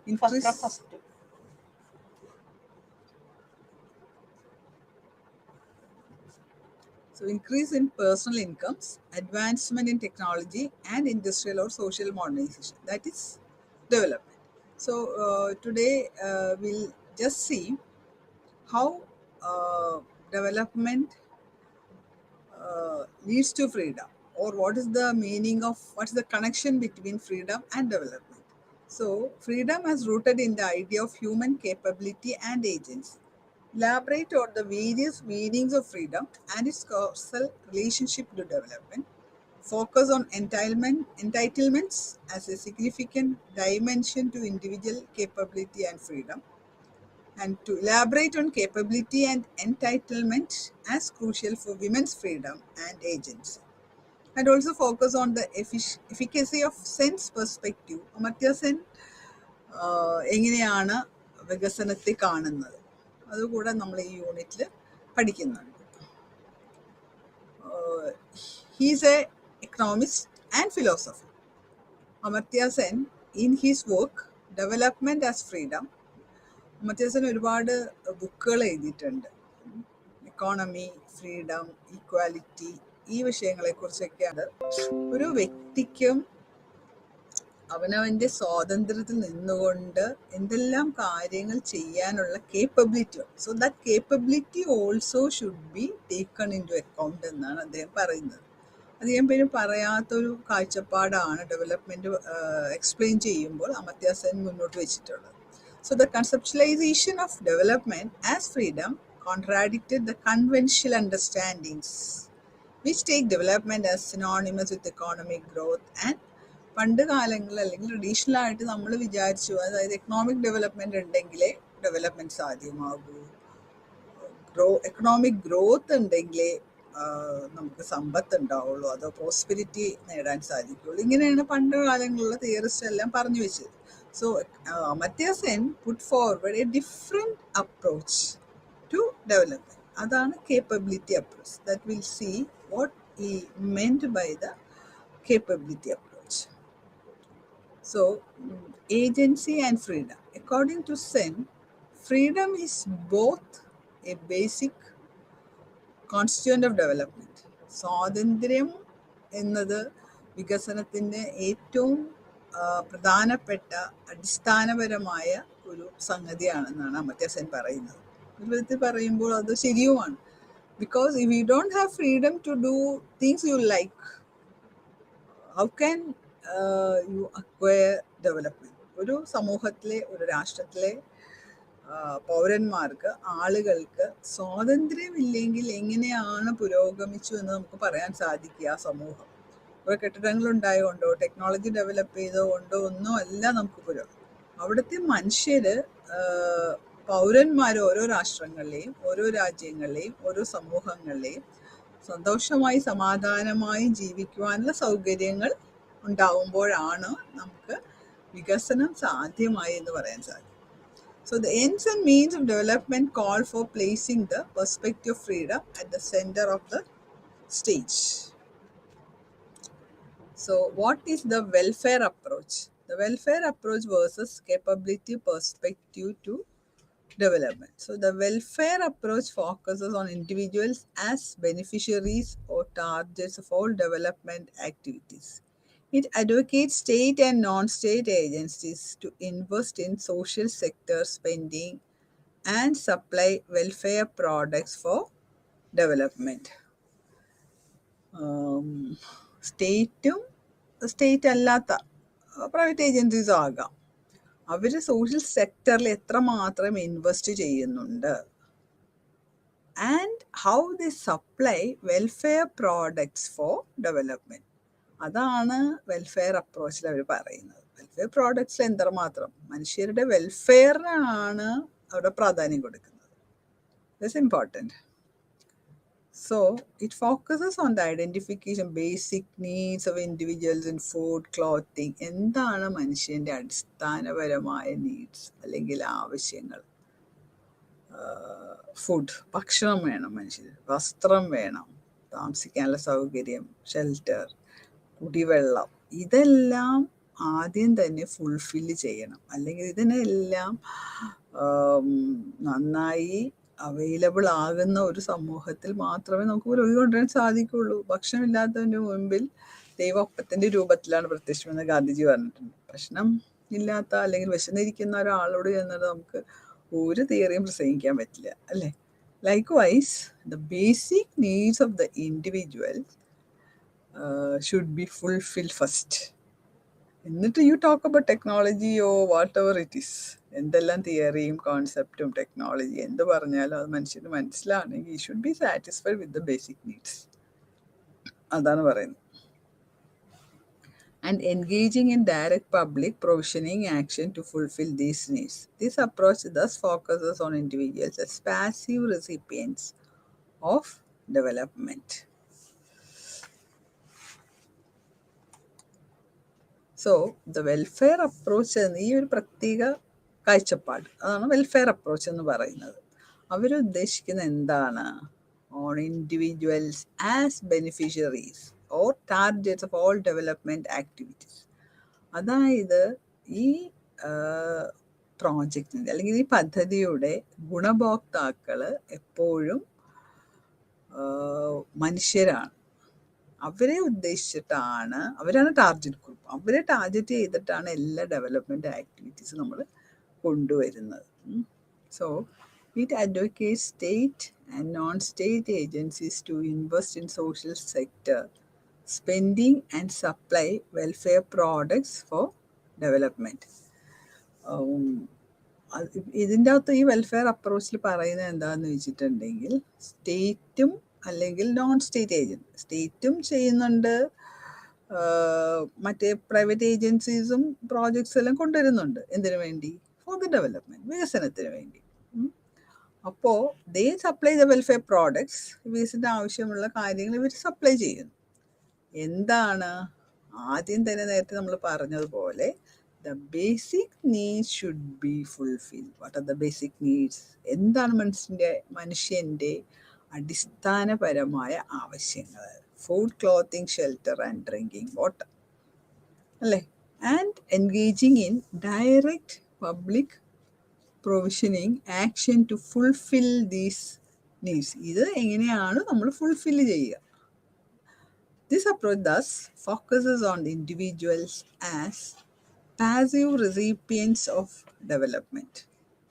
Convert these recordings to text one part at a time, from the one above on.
First. So increase in personal incomes, advancement in technology and industrial or social modernization. That is development. So today we'll just see how development leads to freedom, or what's the connection between freedom and development. So freedom is rooted in the idea of human capability and agency. Elaborate on the various meanings of freedom and its causal relationship to development. Focus on entitlements as a significant dimension to individual capability and freedom, and to elaborate on capability and entitlement as crucial for women's freedom and agency. And also focus on the efficacy of sense perspective. അമർത്യ സെൻ എങ്ങനെയാണ് വികസനത്തെ കാണുന്നത്, അതുകൂടെ നമ്മൾ ഈ യൂണിറ്റിൽ പഠിക്കുന്നുണ്ട്. He's A economist and philosopher. Amartya Sen, in his work Development as Freedom, അമർത്യ സെൻ ഒരുപാട് ബുക്കുകൾ എഴുതിയിട്ടുണ്ട്. എക്കോണമി, ഫ്രീഡം, ഈക്വാലിറ്റി, ഈ വിഷയങ്ങളെക്കുറിച്ചൊക്കെയാണ്. ഒരു വ്യക്തിക്കും അവനവൻ്റെ സ്വാതന്ത്ര്യത്തിൽ നിന്നുകൊണ്ട് എന്തെല്ലാം കാര്യങ്ങൾ ചെയ്യാനുള്ള capability. So that capability also should be taken into account എന്നാണ് അദ്ദേഹം പറയുന്നത്. അധികം പേര് പറയാത്തൊരു കാഴ്ചപ്പാടാണ് ഡെവലപ്മെൻറ്റ് എക്സ്പ്ലെയിൻ ചെയ്യുമ്പോൾ അമർത്യ സെൻ മുന്നോട്ട് വെച്ചിട്ടുള്ളത്. So the conceptualization of development as freedom contradicted the conventional understandings which take development as synonymous with economic growth. And പണ്ട് കാലങ്ങളിൽ അല്ലെങ്കിൽ ട്രഡീഷണൽ ആയിട്ട് നമ്മൾ വിചാരിച്ചു, അതായത് എക്കണോമിക് ഡെവലപ്മെൻറ്റ് ഉണ്ടെങ്കിലേ ഡെവലപ്മെൻറ്റ് സാധ്യമാകൂ, എക്കണോമിക് ഗ്രോത്ത് ഉണ്ടെങ്കിലേ നമുക്ക് സമ്പത്ത് ഉണ്ടാവുള്ളൂ, അതോ പ്രോസ്പെരിറ്റി നേടാൻ സാധിക്കുള്ളൂ. ഇങ്ങനെയാണ് പണ്ട് കാലങ്ങളിലുള്ള തിയറിസ്റ്റ് എല്ലാം പറഞ്ഞു വെച്ചത്. So Amartya Sen put forward a different approach to development. Adana capability approach. That we'll see what he meant by the capability approach. So agency and freedom. According to Sen, freedom is both a basic constituent of development. സ്വാതന്ത്ര്യം എന്നത് വികസനത്തിൻ്റെ ഏറ്റവും പ്രധാനപ്പെട്ട അടിസ്ഥാനപരമായ ഒരു സംഗതിയാണെന്നാണ് അമർത്യ സെൻ പറയുന്നത്. ഒരു വിധത്തിൽ പറയുമ്പോൾ അത് ശരിയുമാണ്. Because if you don't have freedom to do things you like, how can you acquire development? ഒരു സമൂഹത്തിലെ, ഒരു രാഷ്ട്രത്തിലെ പൗരന്മാർക്ക്, ആളുകൾക്ക് സ്വാതന്ത്ര്യമില്ലെങ്കിൽ എങ്ങനെയാണ് പുരോഗമിച്ചു എന്ന് നമുക്ക് പറയാൻ സാധിക്കുക? ആ സമൂഹം ഇപ്പോൾ കെട്ടിടങ്ങളുണ്ടായതുകൊണ്ടോ ടെക്നോളജി ഡെവലപ്പ് ചെയ്തതുകൊണ്ടോ ഒന്നും അല്ല നമുക്ക് പുരോഗതി. അവിടുത്തെ മനുഷ്യർ, പൗരന്മാർ, ഓരോ രാഷ്ട്രങ്ങളിലെയും ഓരോ രാജ്യങ്ങളിലെയും ഓരോ സമൂഹങ്ങളിലെയും സന്തോഷമായി സമാധാനമായി ജീവിക്കുവാനുള്ള സൗകര്യങ്ങൾ ഉണ്ടാവുമ്പോഴാണ് നമുക്ക് വികസനം സാധ്യമായി എന്ന് പറയാൻ സാധിക്കും. So the ends and means of development call for placing the perspective of freedom at the center of the stage. So what is the welfare approach? The welfare approach versus capability perspective to development. So the welfare approach focuses on individuals as beneficiaries or targets of all development activities. It advocates state and non-state agencies to invest in social sector spending and supply welfare products for development. State അല്ലാത്ത private ഏജൻസീസും ആകാം. അവർ social സെക്ടറിൽ എത്രമാത്രം invest ചെയ്യുന്നുണ്ട്, and how the supply welfare products for development. അതാണ് welfare അപ്രോച്ചിൽ അവർ പറയുന്നത്. Welfare പ്രോഡക്ട്സിൽ എത്രമാത്രം മനുഷ്യരുടെ വെൽഫെയറിനാണ് അവിടെ പ്രാധാന്യം കൊടുക്കുന്നത്. That's important. So it focuses on the identification basic needs of individuals in food, clothing. എന്താണ് മനുഷ്യൻ്റെ അടിസ്ഥാനപരമായ നീഡ്സ് അല്ലെങ്കിൽ ആവശ്യങ്ങൾ? ഫുഡ്, ഭക്ഷണം വേണം മനുഷ്യന്, വസ്ത്രം വേണം, താമസിക്കാനുള്ള സൗകര്യം, ഷെൽട്ടർ, കുടിവെള്ളം. ഇതെല്ലാം ആദ്യം തന്നെ ഫുൾഫില്ല് ചെയ്യണം. അല്ലെങ്കിൽ ഇതിനെല്ലാം നന്നായി അവൈലബിൾ ആകുന്ന ഒരു സമൂഹത്തിൽ മാത്രമേ നമുക്ക് പുരോഗതി കൊണ്ടുവരാൻ സാധിക്കുള്ളൂ. ഭക്ഷണമില്ലാത്തതിൻ്റെ മുൻപിൽ ദൈവം അപ്പത്തിൻ്റെ രൂപത്തിലാണ് പ്രത്യക്ഷമെന്ന് ഗാന്ധിജി പറഞ്ഞിട്ടുണ്ട്. ഭക്ഷണം ഇല്ലാത്ത അല്ലെങ്കിൽ വിശന്നിരിക്കുന്ന ഒരാളോട് ചെന്നത് നമുക്ക് ഒരു തിയറിയും പ്രസംഗിക്കാൻ പറ്റില്ല, അല്ലേ? Likewise, the basic needs of the individual should be fulfilled first. എന്നിട്ട് you talk about technology or whatever it is. എന്തെല്ലാം തിയറിയും കോൺസെപ്റ്റും ടെക്നോളജി എന്ത് പറഞ്ഞാലും അത് മനുഷ്യന് മനസ്സിലാണെങ്കിൽ ഈ should be satisfied with the basic needs. അതാണ് പറയുന്നത്. And engaging in direct public provisioning action to fulfill these needs. This approach thus focuses on individuals as passive recipients of development. So the welfare approach എന്ന ഈ ഒരു പ്രത്യേക കാഴ്ചപ്പാട്, അതാണ് welfare approach എന്ന് പറയുന്നത്. അവരുദ്ദേശിക്കുന്ന എന്താണ്? On individuals as beneficiaries or targets of all development activities. അതായത് ഈ പ്രോജക്റ്റിൻ്റെ അല്ലെങ്കിൽ ഈ പദ്ധതിയുടെ ഗുണഭോക്താക്കൾ എപ്പോഴും മനുഷ്യരാണ്. അവരെ ഉദ്ദേശിച്ചിട്ടാണ്, അവരാണ് ടാർഗറ്റ് ഗ്രൂപ്പ്. അവരെ ടാർഗറ്റ് ചെയ്തിട്ടാണ് എല്ലാ ഡെവലപ്മെൻറ്റ് ആക്ടിവിറ്റീസ് നമ്മൾ കൊണ്ടുവരുന്നത്. So it advocate state and non state agencies to invest in social sector spending and supply welfare products for development. ഇതിൻ്റെ അകത്ത് ഈ വെൽഫെയർ അപ്രോച്ചിൽ പറയുന്നത് എന്താണെന്ന് വെച്ചിട്ടുണ്ടെങ്കിൽ സ്റ്റേറ്റും അല്ലെങ്കിൽ നോൺ സ്റ്റേറ്റ് ഏജൻസി, സ്റ്റേറ്റും ചെയ്യുന്നുണ്ട്, മറ്റേ പ്രൈവറ്റ് ഏജൻസീസും പ്രോജക്ട്സ് എല്ലാം കൊണ്ടുവരുന്നുണ്ട്. എന്തിനു വേണ്ടി? ഫോർ ദ ഡെവലപ്മെൻറ്റ്, വികസനത്തിന് വേണ്ടി. അപ്പോൾ ദേ സപ്ലൈ ദ വെൽഫെയർ പ്രോഡക്ട്സ്, വികസനത്തിന് ആവശ്യമുള്ള കാര്യങ്ങൾ ഇവർ സപ്ലൈ ചെയ്യുന്നു. എന്താണ്? ആദ്യം തന്നെ നേരത്തെ നമ്മൾ പറഞ്ഞതുപോലെ the basic needs should be fulfilled. What are the basic needs? എന്താണ് മനുഷ്യൻ്റെ അടിസ്ഥാനപരമായ ആവശ്യങ്ങൾ? Food, clothing, shelter and drinking water, അല്ലേ? And engaging in direct public provisioning action to fulfil these needs. ഇത് എങ്ങനെയാണ് നമ്മൾ ഫുൾഫിൽ ചെയ്യുക? This approach thus focuses on the individuals as passive recipients of development.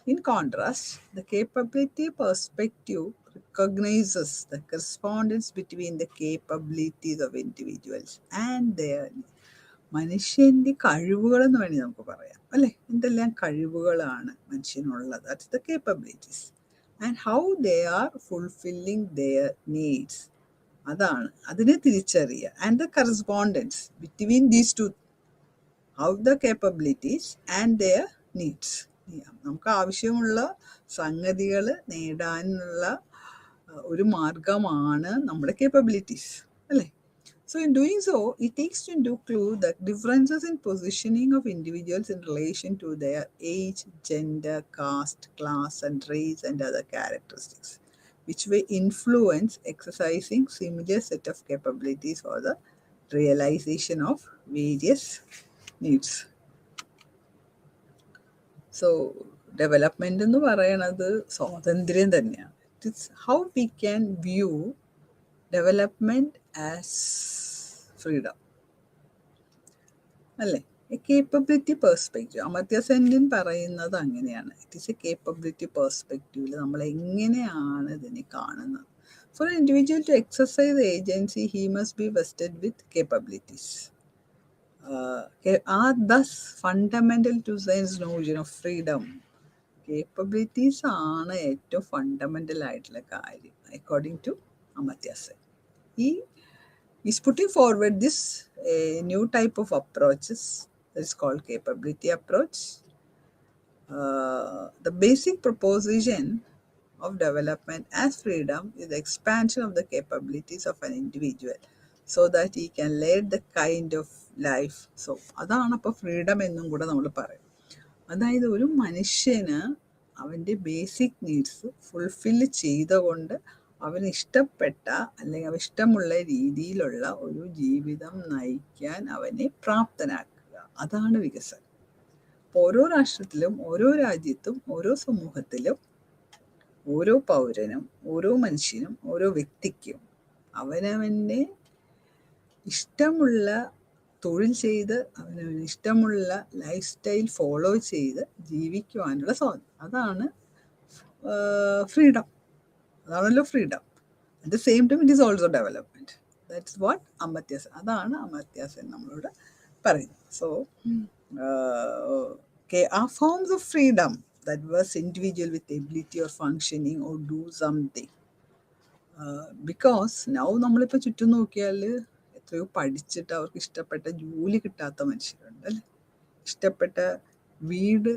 In contrast, the capability perspective recognizes the correspondence between the capabilities of individuals and their മനുഷ്യൻ്റെ കഴിവുകളെന്ന് വേണമെങ്കിൽ നമുക്ക് പറയാം, അല്ലേ? എന്തെല്ലാം കഴിവുകളാണ് മനുഷ്യനുള്ളത്? That's the capabilities. And how they are fulfilling their needs, അതാണ് അതിനെ തിരിച്ചറിയുക. And the correspondence between these two, how the capabilities and their needs. നമുക്ക് ആവശ്യമുള്ള സംഗതികൾ നേടാനുള്ള ഒരു മാർഗമാണ് നമ്മുടെ കേപ്പബിലിറ്റീസ്, അല്ലേ? So in doing so, it takes into account the differences in positioning of individuals in relation to their age, gender, caste, class, and race and other characteristics, which may influence exercising similar set of capabilities for the realization of various needs. So development എന്ന് പറയുന്നത് സ്വാതന്ത്ര്യം തന്നെയാണ്. It's how we can view development as freedom, അല്ലേ? A capability perspective, Amartya Sen പറയുന്നത് അങ്ങനെയാണ്. It is a capability പെർസ്പെക്റ്റീവിൽ നമ്മൾ എങ്ങനെയാണ് ഇതിനെ കാണുന്നത്. For an individual to exercise agency he must be vested with capabilities are thus fundamental to science notion of freedom. Capabilities ആണ് ഏറ്റവും ഫണ്ടമെൻ്റൽ ആയിട്ടുള്ള കാര്യം according to Amartya Sen. He is putting forward this new type of approaches that is called capability approach. The basic proposition of development as freedom is the expansion of the capabilities of an individual so that he can lead the kind of life. So അതാണ് അപ്പോൾ freedom എന്നും കൂടെ നമ്മൾ പറയും. അതായത് ഒരു മനുഷ്യന് അവൻ്റെ ബേസിക് നീഡ്സ് ഫുൾഫിൽ ചെയ്തുകൊണ്ട് അവന് ഇഷ്ടപ്പെട്ട അല്ലെങ്കിൽ അവന് ഇഷ്ടമുള്ള രീതിയിലുള്ള ഒരു ജീവിതം നയിക്കാൻ അവനെ പ്രാപ്തനാക്കുക. അതാണ് വികസനം. ഓരോ രാഷ്ട്രത്തിലും, ഓരോ രാജ്യത്തും, ഓരോ സമൂഹത്തിലും, ഓരോ പൗരനും, ഓരോ മനുഷ്യനും, ഓരോ വ്യക്തിക്കും അവനവൻ്റെ ഇഷ്ടമുള്ള തൊഴിൽ ചെയ്ത് അവനവന് ഇഷ്ടമുള്ള ലൈഫ് സ്റ്റൈൽ ഫോളോ ചെയ്ത് ജീവിക്കുവാനുള്ള സ്വാതന്ത്ര്യം. അതാണ് ഫ്രീഡം. അതാണല്ലോ freedom. At the same time it is also development. That's what Amartya Sen. അതാണ് അമർത്യ സെൻ നമ്മളോട് പറയുന്നത്. So are forms of freedom that was individual with ability or functioning or do something. Because now നമ്മളിപ്പോൾ ചുറ്റും നോക്കിയാൽ എത്രയോ പഠിച്ചിട്ട് അവർക്ക് ഇഷ്ടപ്പെട്ട ജോലി കിട്ടാത്ത മനുഷ്യരുണ്ട് അല്ലേ, ഇഷ്ടപ്പെട്ട വീട്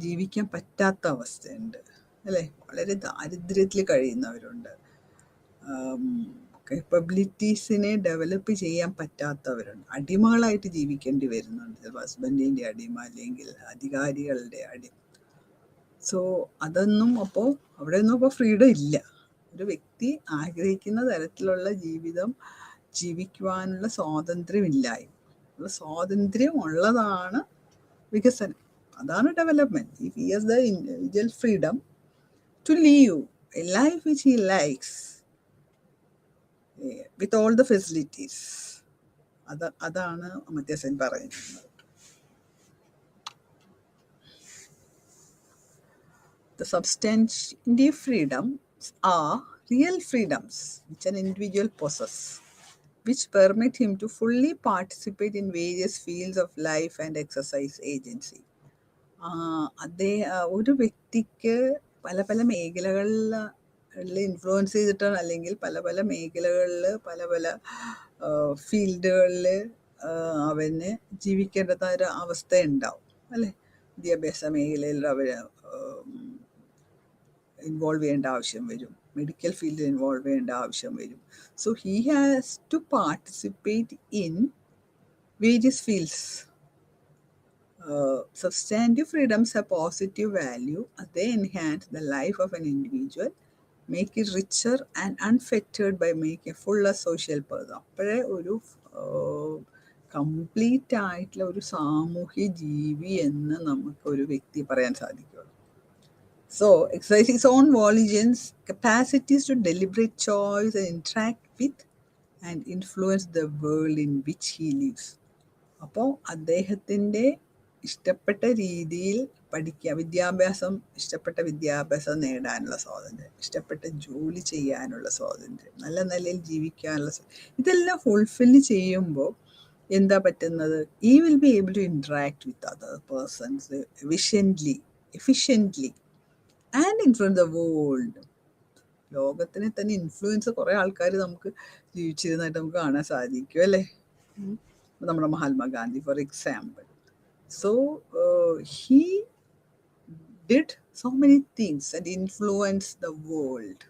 ജീവിക്കാൻ പറ്റാത്ത അവസ്ഥയുണ്ട് അല്ലേ, വളരെ ദാരിദ്ര്യത്തിൽ കഴിയുന്നവരുണ്ട്, കേപ്പബിലിറ്റീസിനെ ഡെവലപ്പ് ചെയ്യാൻ പറ്റാത്തവരുണ്ട്, അടിമകളായിട്ട് ജീവിക്കേണ്ടി വരുന്നുണ്ട്, ചിലപ്പോൾ ഹസ്ബൻഡിൻ്റെ അടിമ അല്ലെങ്കിൽ അധികാരികളുടെ അടിമ. സോ അതൊന്നും അപ്പോൾ അവിടെയൊന്നും അപ്പോൾ ഫ്രീഡം ഇല്ല. ഒരു വ്യക്തി ആഗ്രഹിക്കുന്ന തരത്തിലുള്ള ജീവിതം ജീവിക്കുവാനുള്ള സ്വാതന്ത്ര്യമില്ലായ്മ. സ്വാതന്ത്ര്യം ഉള്ളതാണ് വികസനം, അതാണ് development. If he has the individual freedom to leave a life which he likes with all the facilities. അതാണ് അമർത്യ സെൻ പറയുന്നത്. The substantive freedoms are real freedoms which an individual possesses, which permit him to fully participate in various fields of life and exercise agency. ഒരു വ്യക്തിക്ക് പല പല മേഖലകളിൽ influence ചെയ്തിട്ടാണ്, അല്ലെങ്കിൽ പല പല മേഖലകളിൽ പല പല ഫീൽഡുകളിൽ അവന് ജീവിക്കേണ്ടതായ ഒരു അവസ്ഥ ഉണ്ടാവും അല്ലേ. വിദ്യാഭ്യാസ മേഖലയിൽ അവർ ഇൻവോൾവ് ചെയ്യേണ്ട ആവശ്യം വരും, മെഡിക്കൽ ഫീൽഡിൽ ഇൻവോൾവ് ചെയ്യേണ്ട ആവശ്യം വരും. So he has to participate in various fields. Substantive freedoms have positive value as they enhance the life of an individual, make it richer and unfettered by making a fuller social person. അപ്പോഴേ ഒരു complete ആയിട്ടുള്ള ഒരു സാമൂഹ്യ ജീവി എന്ന് നമുക്കൊരു വ്യക്തി പറയാൻ സാധിക്കുള്ളൂ. So, exercise his own volitions, capacities to deliberate choice and interact with and influence the world in which he lives. അപ്പോൾ അദ്ദേഹത്തിൻ്റെ ഇഷ്ടപ്പെട്ട രീതിയിൽ പഠിക്കുക, ഇഷ്ടപ്പെട്ട വിദ്യാഭ്യാസം നേടാനുള്ള സ്വാതന്ത്ര്യം, ഇഷ്ടപ്പെട്ട ജോലി ചെയ്യാനുള്ള സ്വാതന്ത്ര്യം, നല്ല നിലയിൽ ജീവിക്കാനുള്ള ഇതെല്ലാം ഫുൾഫില്ല് ചെയ്യുമ്പോൾ എന്താ പറ്റുന്നത്? ഈ will be able to interact with other persons efficiently and influence the world. ലോകത്തിനെ തന്നെ ഇൻഫ്ലുവൻസ് കുറേ ആൾക്കാർ നമുക്ക് ജീവിച്ചിരുന്നതായിട്ട് നമുക്ക് കാണാൻ സാധിക്കും അല്ലേ. നമ്മുടെ Mahatma Gandhi for example. So he did so many things and influenced the world.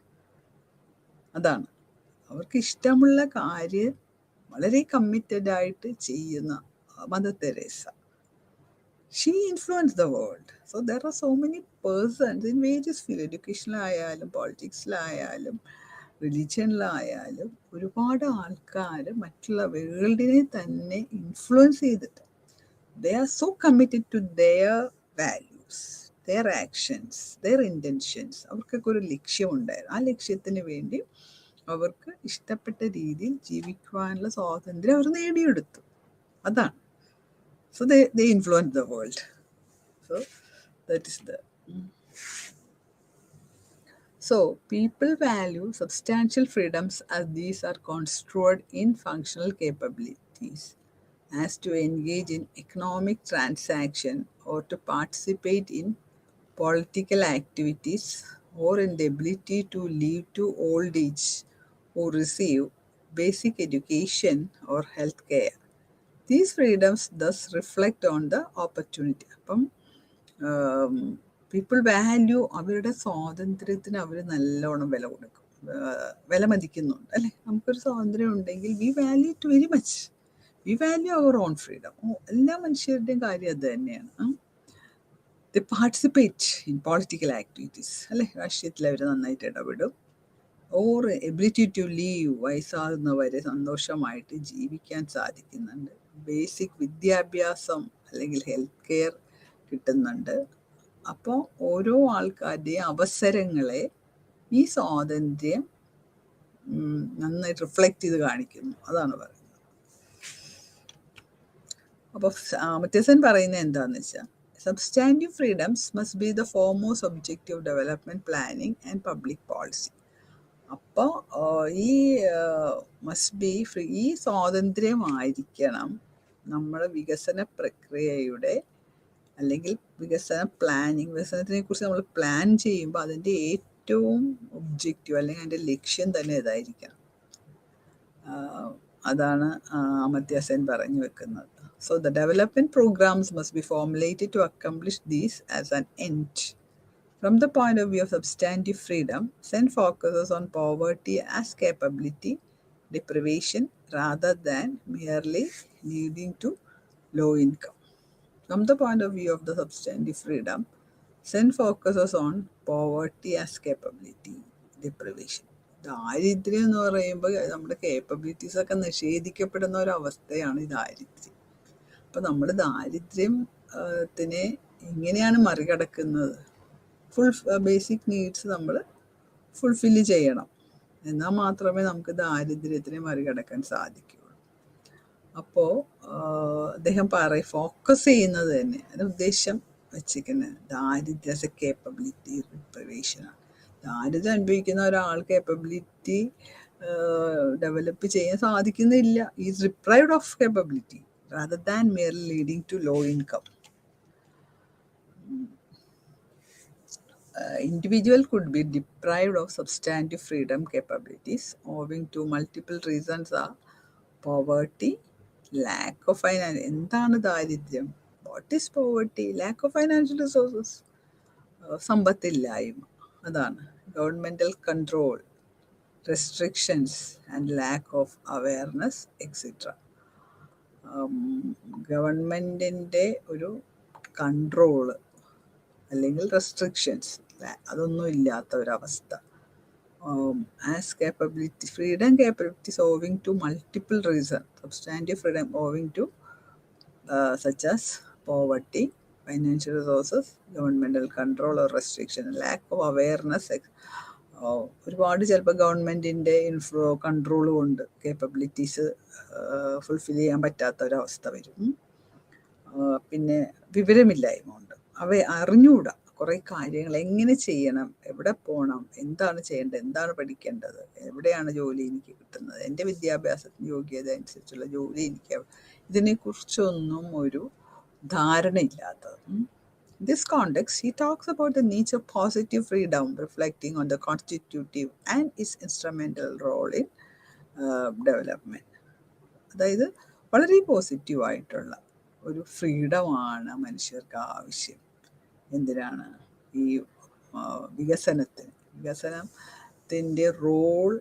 അതാണ് അവർക്ക് ഇഷ്ടമുള്ള കാര്യം വളരെ കമ്മിറ്റഡ് ആയിട്ട് ചെയ്യുന്ന Mother Teresa. She influenced the world. So there are so many persons in various fields, എഡ്യൂക്കേഷനിലായാലും പൊളിറ്റിക്സിലായാലും റിലീജിയനിലായാലും ഒരുപാട് ആൾക്കാർ മറ്റുള്ള വേൾഡിനെ തന്നെ ഇൻഫ്ലുവൻസ് ചെയ്തിട്ട് they are so committed to their values, their actions, their intentions. അവർക്കൊക്കെ ഒരു ലക്ഷ്യമുണ്ടായിരുന്നു. ആ ലക്ഷ്യത്തിന് വേണ്ടി അവർക്ക് ഇഷ്ടപ്പെട്ട രീതിയിൽ ജീവിക്കുവാനുള്ള സ്വാതന്ത്ര്യം അവർ നേടിയെടുത്തു. അതാണ്. So they influence the world. So that is the So people value substantial freedoms as these are construed in functional capabilities, as to engage in economic transaction or to participate in political activities or in the ability to live to old age or receive basic education or health care. These freedoms thus reflect on the opportunity. അപ്പം people value അവരുടെ സ്വാതന്ത്ര്യത്തിന് അവർ നല്ലോണം വില മതിക്കുന്നുണ്ട് അല്ലേ. നമുക്കൊരു സ്വാതന്ത്ര്യം ഉണ്ടെങ്കിൽ we value it very much. We value our own freedom. എല്ലാ മനുഷ്യരുടെയും കാര്യം അത് തന്നെയാണ്. The participate in political activities അല്ലേ, രാഷ്ട്രീയത്തിൽ അവർ നന്നായിട്ട് ഇടപെടും. ഓർ എബിലിറ്റി ടു ലീവ്, വയസ്സാകുന്നവരെ സന്തോഷമായിട്ട് ജീവിക്കാൻ സാധിക്കുന്നുണ്ട്. ബേസിക് വിദ്യാഭ്യാസം അല്ലെങ്കിൽ ഹെൽത്ത് കെയർ കിട്ടുന്നുണ്ട്. അപ്പോൾ ഓരോ ആൾക്കാരുടെയും അവസരങ്ങളെ ഈ സ്വാതന്ത്ര്യം നന്നായിട്ട് റിഫ്ലക്റ്റ് ചെയ്ത് കാണിക്കുന്നു. അതാണ് പറയുന്നത്. അപ്പോൾ അമർത്യ പറയുന്നത് എന്താണെന്ന് വെച്ചാൽ, substantive freedoms must be the foremost objective of development planning and public policy. അപ്പോൾ ഈ മസ്റ്റ് ബി ഫ്രീ, ഈ സ്വാതന്ത്ര്യമായിരിക്കണം നമ്മുടെ വികസന പ്രക്രിയയുടെ അല്ലെങ്കിൽ വികസനത്തിനെ കുറിച്ച് നമ്മൾ പ്ലാൻ ചെയ്യുമ്പോൾ അതിൻ്റെ ഏറ്റവും ഒബ്ജക്റ്റീവ് അല്ലെങ്കിൽ അതിൻ്റെ ലക്ഷ്യം തന്നെ ഇതായിരിക്കണം. അതാണ് അമർത്യ സെൻ പറഞ്ഞു വെക്കുന്നത്. So the development programs must be formulated to accomplish these as an end. From the point of view of substantive freedom, Sen focuses on poverty as capability deprivation rather than merely leading to low income. From the point of view of the substantive freedom, Sen focuses on poverty as capability deprivation. ദാരിദ്ര്യം എന്ന് പറയുമ്പോൾ നമ്മുടെ കേപ്പബിലിറ്റീസൊക്കെ നിഷേധിക്കപ്പെടുന്ന ഒരവസ്ഥയാണ് ഈ ദാരിദ്ര്യം. അപ്പോൾ നമ്മൾ ദാരിദ്ര്യത്തിനെ എങ്ങനെയാണ് മറികടക്കുന്നത്? ബേസിക് നീഡ്സ് നമ്മൾ ഫുൾഫില്ല് ചെയ്യണം, എന്നാൽ മാത്രമേ നമുക്ക് ദാരിദ്ര്യത്തിനെ മറികടക്കാൻ സാധിക്കുകയുള്ളൂ. അപ്പോൾ അദ്ദേഹം ഫോക്കസ് ചെയ്യുന്നത് തന്നെ അതിന് ഉദ്ദേശം വെച്ചിരിക്കുന്നത് ദാരിദ്ര്യ ആസ് എ കേപ്പബിലിറ്റി ഡിപ്രൈവേഷനാണ്. ദാരിദ്ര്യം അനുഭവിക്കുന്ന ഒരാൾ കേപ്പബിലിറ്റി ഡെവലപ്പ് ചെയ്യാൻ സാധിക്കുന്നില്ല. Is deprived of capability rather than merely leading to low income. Individual could be deprived of substantive freedom capabilities owing to multiple reasons are poverty, lack of finance. എന്താണ് ദാരിദ്ര്യം? What is poverty? Lack of financial resources. സമ്പത്തില്ലായ്മ, അതാണ്. Governmental control, restrictions and lack of awareness etc. ഗവൺമെൻറ്റിൻ്റെ ഒരു control അല്ലെങ്കിൽ restrictions അതൊന്നും ഇല്ലാത്ത ഒരവസ്ഥ. As capability freedom capabilities owing to multiple reason. Substantive freedom owing to such as poverty, financial resources, governmental control or restriction, lack of awareness. ഒരുപാട് ചിലപ്പോൾ ഗവൺമെൻറ്റിൻ്റെ control കൊണ്ട് കേപ്പബിലിറ്റീസ് ഫുൾഫിൽ ചെയ്യാൻ പറ്റാത്ത ഒരവസ്ഥ വരും. പിന്നെ വിവരമില്ലായ്മ ഉണ്ട്, അറിഞ്ഞുകൂടാ കുറേ കാര്യങ്ങൾ എങ്ങനെ ചെയ്യണം, എവിടെ പോകണം, എന്താണ് ചെയ്യേണ്ടത്, എന്താണ് പഠിക്കേണ്ടത്, എവിടെയാണ് ജോലി എനിക്ക് കിട്ടുന്നത്, എൻ്റെ വിദ്യാഭ്യാസത്തിന് യോഗ്യത അനുസരിച്ചുള്ള ജോലി എനിക്ക്, ഇതിനെക്കുറിച്ചൊന്നും ഒരു ധാരണയില്ലാത്തത്. In this context, he talks about the nature of positive freedom, reflecting on the constitutive and its instrumental role in development. അതായത് വളരെ പോസിറ്റീവായിട്ടുള്ള ഒരു ഫ്രീഡമാണ് മനുഷ്യർക്ക് ആവശ്യം. എന്തിനാണ്? ഈ വികസനത്തിൻ്റെ റോൾ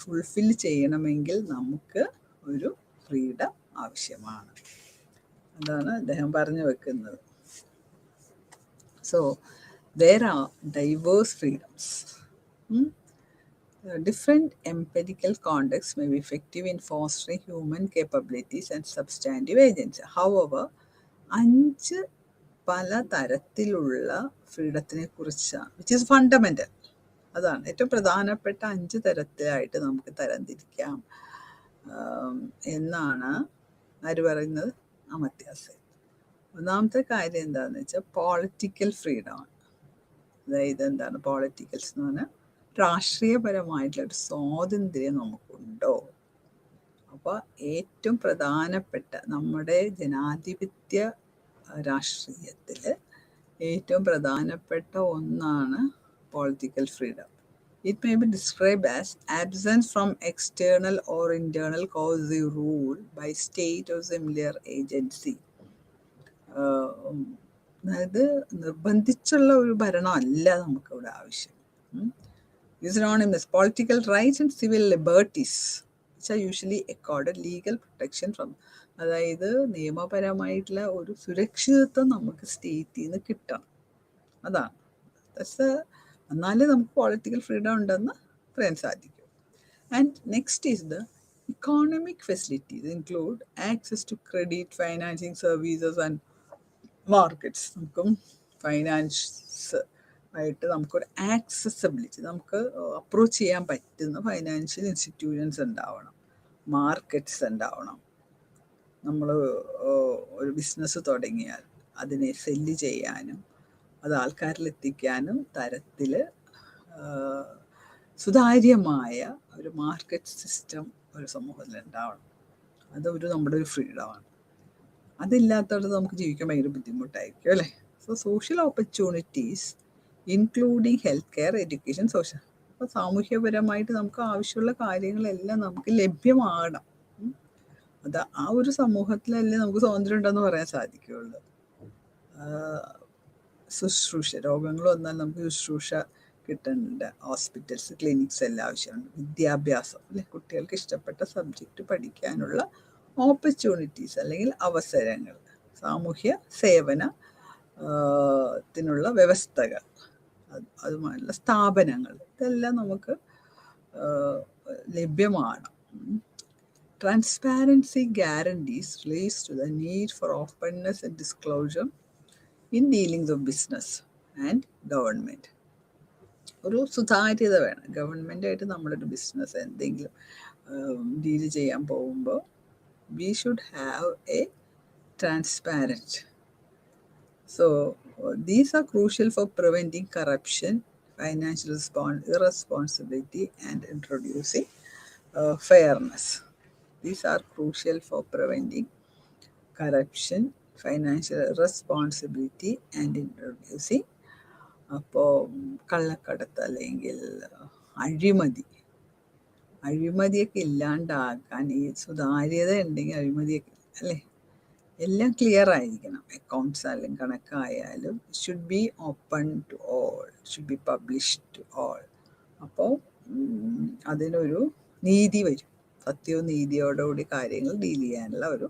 ഫുൾഫിൽ ചെയ്യണമെങ്കിൽ നമുക്ക് ഒരു ഫ്രീഡം ആവശ്യമാണ്. അതാണ് അദ്ദേഹം പറഞ്ഞു വെക്കുന്നത്. So, there are diverse freedoms. Different empirical contexts may be effective in fostering human capabilities and substantive agency. However, 5 പല തരത്തിലുള്ള ഫ്രീഡത്തിനെ കുറിച്ചാണ്, വിച്ച് ഈസ് ഫണ്ടമെൻ്റൽ. അതാണ് ഏറ്റവും പ്രധാനപ്പെട്ട 5 തരത്തിലായിട്ട് നമുക്ക് തരംതിരിക്കാം എന്നാണ് ആര് പറയുന്നത്? അമർത്യ സെൻ. ഒന്നാമത്തെ കാര്യം എന്താണെന്ന് വെച്ചാൽ പൊളിറ്റിക്കൽ ഫ്രീഡമാണ്. അതായത് എന്താണ് പൊളിറ്റിക്കൽസ് എന്ന് പറഞ്ഞാൽ രാഷ്ട്രീയപരമായിട്ടുള്ളൊരു സ്വാതന്ത്ര്യം നമുക്കുണ്ടോ? അപ്പോൾ ഏറ്റവും പ്രധാനപ്പെട്ട നമ്മുടെ ജനാധിപത്യ രാഷ്ട്രീയത്തിൽ ഏറ്റവും പ്രധാനപ്പെട്ട ഒന്നാണ് political freedom. It may be described as absence from external or internal coercive rule by state or similar agency. അതായത് നിർബന്ധിച്ചുള്ള ഒരു ഭരണമല്ല നമുക്കിവിടെ ആവശ്യം. Synonymous political rights and civil liberties which are usually accorded legal protection from. അതായത് നിയമപരമായിട്ടുള്ള ഒരു സുരക്ഷിതത്വം നമുക്ക് സ്റ്റേറ്റിൽ നിന്ന് കിട്ടണം. അതാണ് എന്നാലേ നമുക്ക് പൊളിറ്റിക്കൽ ഫ്രീഡം ഉണ്ടെന്ന് പറയാൻ സാധിക്കും. And next is the Economic facilities include access to credit, financing services and markets. നമുക്കും ഫൈനാൻസ് ആയിട്ട് നമുക്കൊരു ആക്സസബിലിറ്റി, നമുക്ക് അപ്രോച്ച് ചെയ്യാൻ പറ്റുന്ന ഫൈനാൻഷ്യൽ ഇൻസ്റ്റിറ്റ്യൂഷൻസ് ഉണ്ടാവണം, മാർക്കറ്റ്സ് ഉണ്ടാവണം. നമ്മൾ ഒരു ബിസിനസ് തുടങ്ങിയാൽ അതിനെ സെല്ല് ചെയ്യാനും അത് ആൾക്കാരിൽ എത്തിക്കാനും തരത്തിൽ സുതാര്യമായ ഒരു മാർക്കറ്റ് സിസ്റ്റം ഒരു സമൂഹത്തിൽ ഉണ്ടാവണം. അതൊരു നമ്മുടെ ഒരു ഫ്രീഡമാണ്. അതില്ലാത്തടത്ത് നമുക്ക് ജീവിക്കാൻ ഭയങ്കര ബുദ്ധിമുട്ടായിരിക്കും അല്ലേ. So social opportunities including health care, education, social. അപ്പോൾ സാമൂഹ്യപരമായിട്ട് നമുക്ക് ആവശ്യമുള്ള കാര്യങ്ങളെല്ലാം നമുക്ക് ലഭ്യമാകണം. അത് ആ ഒരു സമൂഹത്തിലല്ലേ നമുക്ക് സ്വാതന്ത്ര്യം ഉണ്ടെന്ന് പറയാൻ സാധിക്കുകയുള്ളൂ. ശുശ്രൂഷ, രോഗങ്ങൾ വന്നാൽ നമുക്ക് ശുശ്രൂഷ കിട്ടുന്നുണ്ട്. ഹോസ്പിറ്റൽസ്, ക്ലിനിക്സ് എല്ലാം ആവശ്യമുണ്ട്. വിദ്യാഭ്യാസം അല്ലെ, കുട്ടികൾക്ക് ഇഷ്ടപ്പെട്ട സബ്ജക്റ്റ് പഠിക്കാനുള്ള ഓപ്പർച്യൂണിറ്റീസ് അല്ലെങ്കിൽ അവസരങ്ങൾ, സാമൂഹ്യ സേവന ത്തിനുള്ള വ്യവസ്ഥകൾ, അതുമായുള്ള സ്ഥാപനങ്ങൾ, ഇതെല്ലാം നമുക്ക് ലഭ്യമാണ്. Transparency guarantees relates to the need for openness and disclosure in dealings of business and government. ഒരു സുതാര്യത വേണം. ഗവൺമെൻറ്റായിട്ട് നമ്മളൊരു ബിസിനസ് എന്തെങ്കിലും ഡീല് ചെയ്യാൻ പോകുമ്പോൾ we should have a transparent. So these are crucial for preventing corruption, financial irresponsibility and introducing fairness. These are crucial for preventing corruption, financial irresponsibility and introducing അപ്പോൾ കള്ളക്കടത്ത് അല്ലെങ്കിൽ അഴിമതിയൊക്കെ ഇല്ലാണ്ടാക്കാൻ ഈ സുതാര്യത ഉണ്ടെങ്കിൽ അഴിമതിയൊക്കെ അല്ലേ, എല്ലാം ക്ലിയർ ആയിരിക്കണം. അക്കൗണ്ട്സ് ആയാലും കണക്കായാലും should be open to all, should be publish to all. അപ്പോൾ അതിനൊരു നീതി വരും, സത്യവും നീതിയോടുകൂടി കാര്യങ്ങൾ ഡീൽ ചെയ്യാനുള്ള ഒരു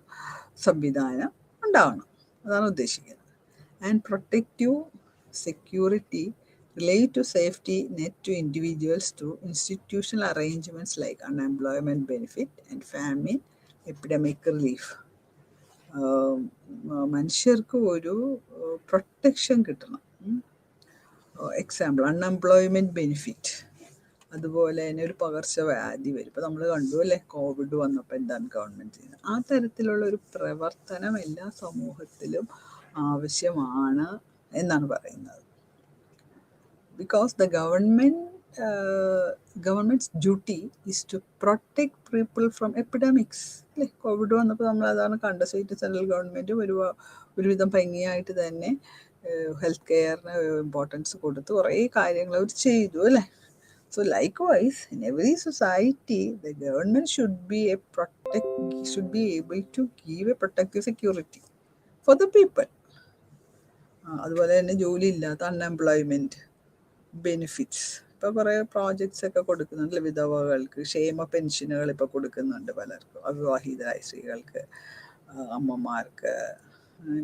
സംവിധാനം ഉണ്ടാവണം. അതാണ് ഉദ്ദേശിക്കുന്നത്. And protective security relate to safety net to individuals through institutional arrangements like unemployment benefit and famine epidemic relief. മനുഷ്യർക്ക് ഒരു പ്രൊട്ടക്ഷൻ കിട്ടണം. എക്സാമ്പിൾ അൺഎംപ്ലോയ്മെൻറ്റ് ബെനിഫിറ്റ്, അതുപോലെ തന്നെ ഒരു പകർച്ചവ്യാധി വരും. ഇപ്പോൾ നമ്മൾ കണ്ടു അല്ലേ, കോവിഡ് വന്നപ്പോൾ എന്താണ് ഗവൺമെൻറ് ചെയ്യുന്നത്. ആ തരത്തിലുള്ള ഒരു പ്രവർത്തനം എല്ലാ സമൂഹത്തിലും ആവശ്യമാണ് എന്നാണ് പറയുന്നത്. Because the government's duty is to protect people from epidemics അല്ലേ. കോവിഡ് വന്നപ്പോൾ നമ്മൾ അതാണ് കണ്ട. സ്റ്റേറ്റ് സെൻട്രൽ ഗവൺമെൻറ് ഒരുവിധം ഭംഗിയായിട്ട് തന്നെ ഹെൽത്ത് കെയറിന് ഇമ്പോർട്ടൻസ് കൊടുത്ത് കുറേ കാര്യങ്ങൾ അവർ ചെയ്തു അല്ലേ. So likewise, in every society, the government should be able to give a protective security for the people. അതുപോലെ തന്നെ ജോലി ഇല്ലാത്ത അൺഎംപ്ലോയ്മെൻറ്റ് ബെനിഫിറ്റ്സ്, ഇപ്പോൾ കുറേ പ്രോജക്ട്സ് ഒക്കെ കൊടുക്കുന്നുണ്ട്. വിധവകൾക്ക് ക്ഷേമ പെൻഷനുകൾ ഇപ്പോൾ കൊടുക്കുന്നുണ്ട് പലർക്കും, അവിവാഹിതരായ സ്ത്രീകൾക്ക്, അമ്മമാർക്ക്,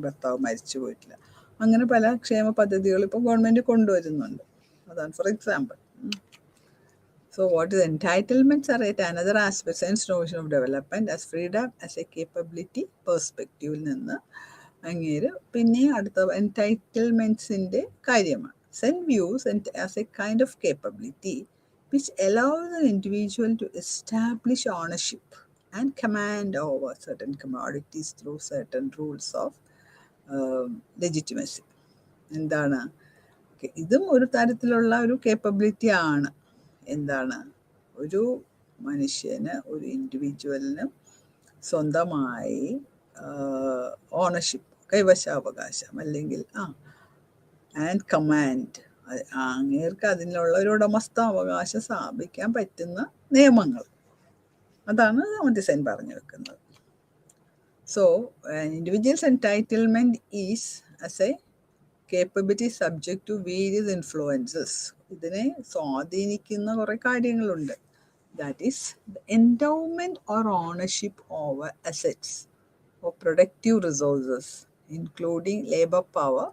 ഭർത്താവ് മരിച്ചു പോയിട്ടില്ല, അങ്ങനെ പല ക്ഷേമ പദ്ധതികൾ ഇപ്പോൾ ഗവൺമെൻറ് കൊണ്ടുവരുന്നുണ്ട്. അതാണ് for example. So what is entitlements are at another aspect, sense notion of development as freedom as a capability perspective നിന്ന് അങ്ങേര് പിന്നെ അടുത്ത എൻറ്റൈറ്റിൽമെൻറ്റ്സിൻ്റെ കാര്യമാണ്. Sen views as a kind of capability which allows an individual to establish ownership and command over certain commodities through certain rules of legitimacy. എന്താണ്, ഇതും ഒരു തരത്തിലുള്ള ഒരു കേപ്പബിലിറ്റി ആണ്. എന്താണ്, ഒരു മനുഷ്യന്, ഒരു ഇൻഡിവിജ്വലിന് സ്വന്തമായി ഓണർഷിപ്പ്, കൈവശാവകാശം, അല്ലെങ്കിൽ ആൻഡ് കമാൻഡ്, അങ്ങേർക്ക് അതിനുള്ള ഒരു ഉടമസ്ഥാവകാശം സ്ഥാപിക്കാൻ പറ്റുന്ന നിയമങ്ങൾ. അതാണ് അമർത്യ പറഞ്ഞു വെക്കുന്നത്. So individual's entitlement is as a capability subject to various influences. ഇതിനെ സ്വാധീനിക്കുന്ന കുറേ കാര്യങ്ങളുണ്ട്. That is endowment or ownership over assets or productive resources, including labor power,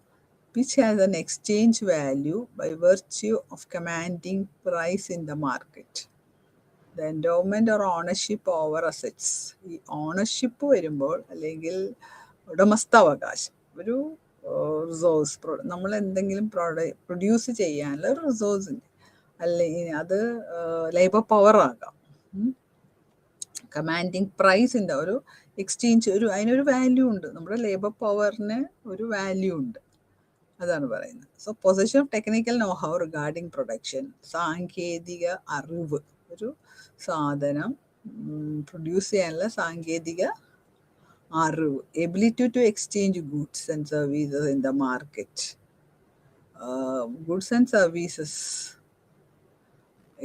which has an exchange value by virtue of commanding price in the market. The endowment or ownership over assets. ഈ ownership വരുമ്പോൾ അല്ലെങ്കിൽ ഉടമസ്ഥാവകാശം, ഒരു resource നമ്മൾ എന്തെങ്കിലും produce ചെയ്യാനുള്ള ഒരു റിസോഴ്സിൻ്റെ, അല്ലെങ്കിൽ അത് ലേബർ പവർ ആകാം, കമാൻഡിങ് പ്രൈസിൻ്റെ ഒരു എക്സ്ചേഞ്ച്, അതിനൊരു വാല്യൂ ഉണ്ട്. നമ്മുടെ ലേബർ പവറിന് ഒരു വാല്യൂ ഉണ്ട്, അതാണ് പറയുന്നത്. So possession of technical know how regarding production, സാങ്കേതിക അറിവ്, ഒരു സാധനം പ്രൊഡ്യൂസ് ചെയ്യാനുള്ള സാങ്കേതിക അറിവ്. Ability to exchange goods and services in the market, goods and services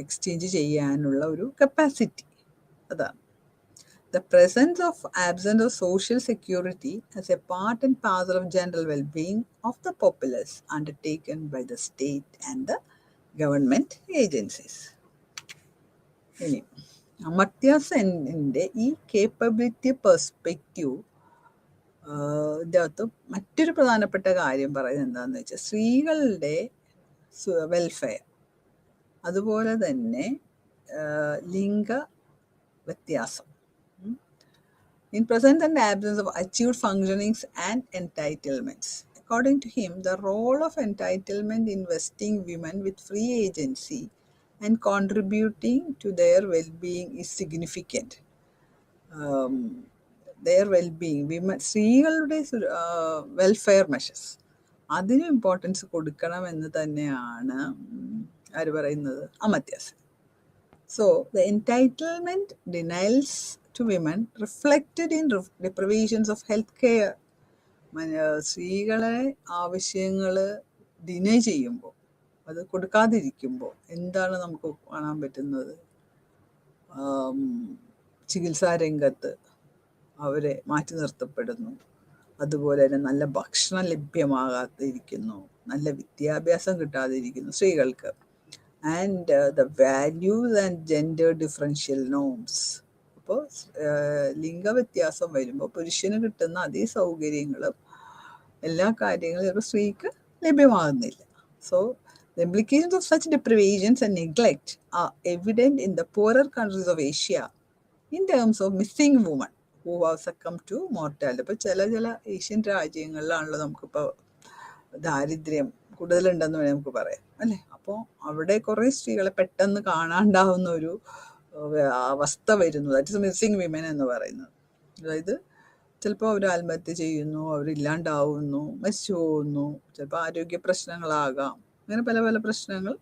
exchange ചെയ്യാനുള്ള ഒരു കപ്പാസിറ്റി, അതാണ്. The presence of absence of social security as a part and parcel of general well-being of the populace undertaken by the state and the government agencies. ഇനി അമർത്യ സെന്നിൻ്റെ ഈ capability perspective ഇതിനകത്ത് മറ്റൊരു പ്രധാനപ്പെട്ട കാര്യം പറയുന്നത് എന്താണെന്ന് വെച്ചാൽ സ്ത്രീകളുടെ വെൽഫെയർ, അതുപോലെ തന്നെ ലിംഗ വ്യത്യാസം. In presence and absence of achieved functionings and entitlements. According to him, the role of entitlement investing women with free agency and contributing to their well-being is significant. Their well-being, women, സ്ത്രീകളുടെ welfare measures, അതിന് importance കൊടുക്കണമെന്ന് തന്നെയാണ് ആര് പറയുന്നത്, അമർത്യ Sen. So, the entitlement denials to women reflected in deprivations of health care. സ്ത്രീകളെ ആവശ്യങ്ങൾ deny ചെയ്യുമ്പോൾ, അത് കൊടുക്കാതിരിക്കുമ്പോൾ എന്താണ് നമുക്ക് കാണാൻ പറ്റുന്നത്? ചികിത്സാ രംഗത്ത് അവരെ മാറ്റി നിർത്തപ്പെടുന്നു, അതുപോലെ തന്നെ നല്ല ഭക്ഷണം ലഭ്യമാകാതിരിക്കുന്നു, നല്ല വിദ്യാഭ്യാസം കിട്ടാതിരിക്കുന്നു സ്ത്രീകൾക്ക്. And the values and gender differential norms. അപ്പോൾ ലിംഗവ്യത്യാസം വരുമ്പോൾ പുരുഷന് കിട്ടുന്ന അതേ സൗകര്യങ്ങളും എല്ലാ കാര്യങ്ങളും ഒരു സ്ത്രീക്ക് ലഭ്യമാകുന്നില്ല. So the implications of such deprivations and neglect are evident in the poorer countries of Asia in terms of missing women who have succumbed to mortality. ഇപ്പോൾ ചില ഏഷ്യൻ രാജ്യങ്ങളിലാണല്ലോ നമുക്കിപ്പോൾ ദാരിദ്ര്യം കൂടുതലുണ്ടെന്ന് വേണമെങ്കിൽ നമുക്ക് പറയാം, അല്ലേ? അപ്പോൾ അവിടെ കുറേ സ്ത്രീകളെ പെട്ടെന്ന് കാണാണ്ടാവുന്ന ഒരു അവസ്ഥ വരുന്നു. ദാറ്റ് ഇസ് മിസ്സിങ് വിമൻ എന്ന് പറയുന്നത്. അതായത് ചിലപ്പോൾ അവർ ആത്മഹത്യ ചെയ്യുന്നു, അവരില്ലാണ്ടാവുന്നു, മരിച്ചു പോകുന്നു, ചിലപ്പോൾ ആരോഗ്യ പ്രശ്നങ്ങളാകാം, അങ്ങനെ പല പല പ്രശ്നങ്ങൾ